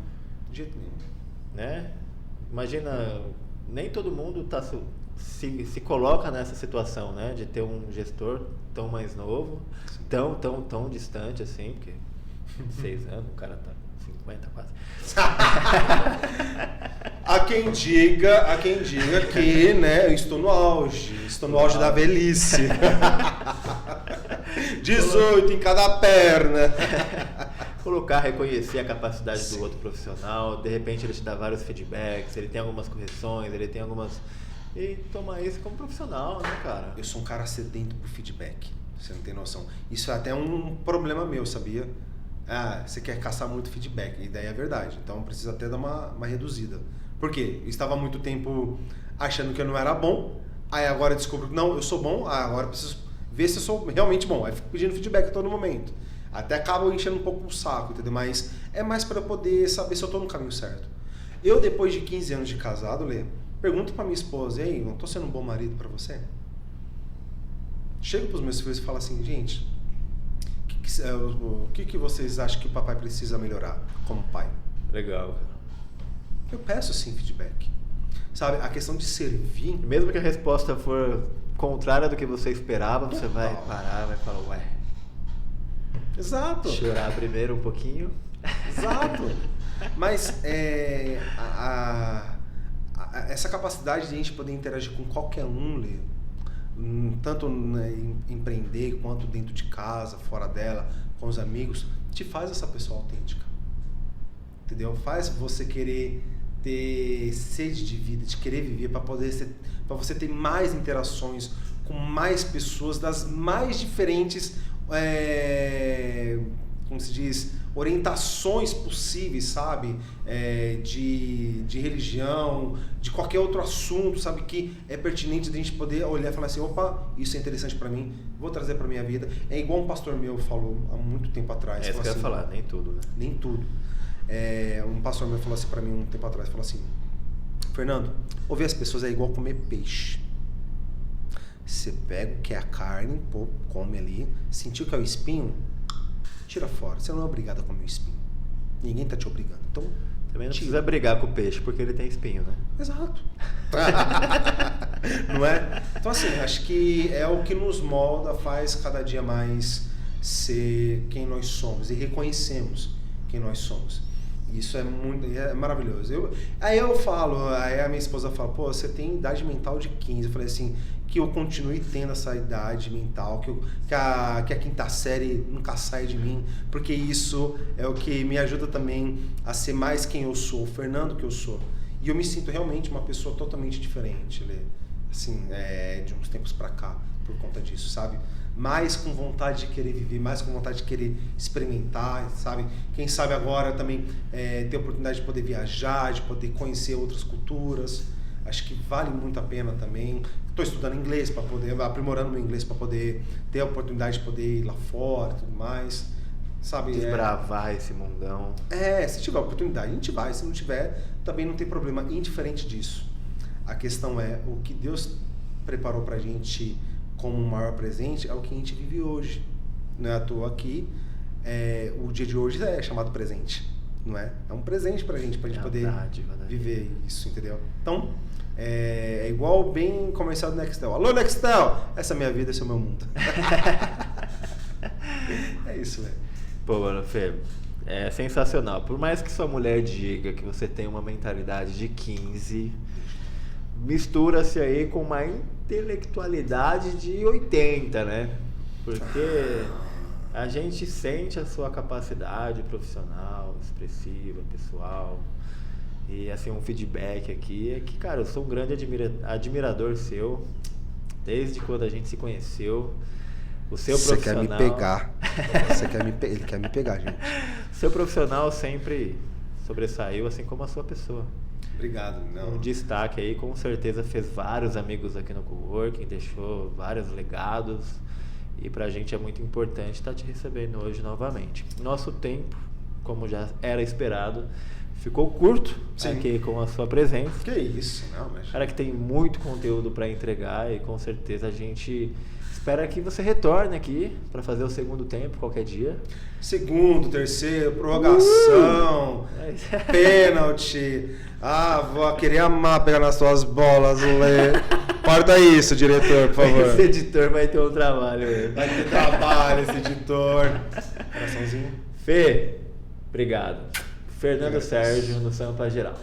Speaker 1: Né? Imagina, nem todo mundo se coloca nessa situação, né? De ter um gestor tão mais novo, tão distante assim, porque 6 anos, o cara tá 50 quase.
Speaker 2: Há quem diga que, né, eu estou no auge da velhice. 18 em cada perna.
Speaker 1: Reconhecer a capacidade do outro profissional, de repente ele te dá vários feedbacks, ele tem algumas correções, ele tem algumas... E tomar isso como profissional, né, cara?
Speaker 2: Eu sou um cara sedento por feedback, você não tem noção. Isso é até um problema meu, sabia? Você quer caçar muito feedback, e daí é verdade. Então precisa até dar uma reduzida. Por quê? Eu estava há muito tempo achando que eu não era bom, aí agora eu descubro que não, eu sou bom, agora eu preciso ver se eu sou realmente bom. Aí fico pedindo feedback a todo momento. Até acabo enchendo um pouco o saco, entendeu? Mas é mais para eu poder saber se eu estou no caminho certo. Eu, depois de 15 anos de casado, Lê, pergunto para minha esposa, ei, não estou sendo um bom marido para você? Chego para os meus filhos e falo assim, gente, o que vocês acham que o papai precisa melhorar como pai?
Speaker 1: Legal, cara.
Speaker 2: Eu peço sim feedback. Sabe, a questão de servir...
Speaker 1: Mesmo que a resposta for contrária do que você esperava, você vai parar, vai falar, ué...
Speaker 2: Exato.
Speaker 1: Chorar primeiro um pouquinho.
Speaker 2: Exato. Mas essa capacidade de a gente poder interagir com qualquer um, Lê, tanto em empreender quanto dentro de casa, fora dela, com os amigos, te faz essa pessoa autêntica. Entendeu? Faz você querer ter sede de vida, de querer viver, para você ter mais interações com mais pessoas das mais diferentes, como se diz, orientações possíveis, sabe? De religião, de qualquer outro assunto, sabe? Que é pertinente de a gente poder olhar e falar assim, opa, isso é interessante para mim, vou trazer para minha vida. É igual um pastor meu falou há muito tempo atrás.
Speaker 1: É isso que eu ia falar, nem tudo, né?
Speaker 2: Nem tudo. Um pastor meu falou assim para mim um tempo atrás, falou assim, Fernando, ouvir as pessoas é igual comer peixe. Você pega o que é a carne, pô, come ali, sentiu que é o espinho, tira fora. Você não é obrigado a comer o espinho. Ninguém tá te obrigando. Então,
Speaker 1: também não precisa brigar com o peixe porque ele tem espinho, né?
Speaker 2: Exato. Não é? Então assim, acho que é o que nos molda, faz cada dia mais ser quem nós somos e reconhecemos quem nós somos. Isso é maravilhoso. Aí a minha esposa fala, pô, você tem idade mental de 15. Eu falei assim, que eu continue tendo essa idade mental, que a quinta série nunca sai de mim, porque isso é o que me ajuda também a ser mais quem eu sou, o Fernando que eu sou. E eu me sinto realmente uma pessoa totalmente diferente, Lê, assim, de uns tempos pra cá, por conta disso, sabe? Mais com vontade de querer viver, mais com vontade de querer experimentar, sabe? Quem sabe agora também ter a oportunidade de poder viajar, de poder conhecer outras culturas. Acho que vale muito a pena também. Estou estudando inglês para poder, aprimorando meu inglês para poder ter a oportunidade de poder ir lá fora e tudo mais, sabe?
Speaker 1: Desbravar esse mundão.
Speaker 2: Se tiver oportunidade, a gente vai. Se não tiver, também não tem problema. Indiferente disso. A questão é o que Deus preparou pra gente como um maior presente é o que a gente vive hoje. Não é à toa aqui, o dia de hoje é chamado presente, não é? É um presente pra gente poder viver isso, entendeu? Então, é igual bem comercial do Nextel. Alô, Nextel! Essa é a minha vida, esse é o meu mundo. É isso, velho.
Speaker 1: Pô, mano, Fê, é sensacional. Por mais que sua mulher diga que você tem uma mentalidade de 15, mistura-se aí com uma intelectualidade de 80, né? Porque A gente sente a sua capacidade profissional, expressiva, pessoal. E assim, um feedback aqui é que, cara, eu sou um grande admirador seu. Desde quando a gente se conheceu. O seu profissional...
Speaker 2: Você quer me pegar. Ele quer me pegar, gente.
Speaker 1: Seu profissional sempre sobressaiu, assim como a sua pessoa.
Speaker 2: Obrigado. Não.
Speaker 1: Um destaque aí, com certeza fez vários amigos aqui no Coworking, deixou vários legados. E pra gente é muito importante estar te recebendo hoje novamente. Nosso tempo, como já era esperado, ficou curto. Sim. Aqui com a sua presença.
Speaker 2: Que isso, não, mas...
Speaker 1: Cara, que tem muito conteúdo para entregar e com certeza a gente espera que você retorne aqui para fazer o segundo tempo qualquer dia.
Speaker 2: Segundo, terceiro, prorrogação, pênalti. Vou querer amar pegar nas suas bolas, Lê. Corta isso, diretor, por favor.
Speaker 1: Esse editor vai ter um trabalho.
Speaker 2: Vai ter trabalho esse editor. Coraçãozinho.
Speaker 1: Fê, obrigado. Fernando Sérgio no Sampa Geral.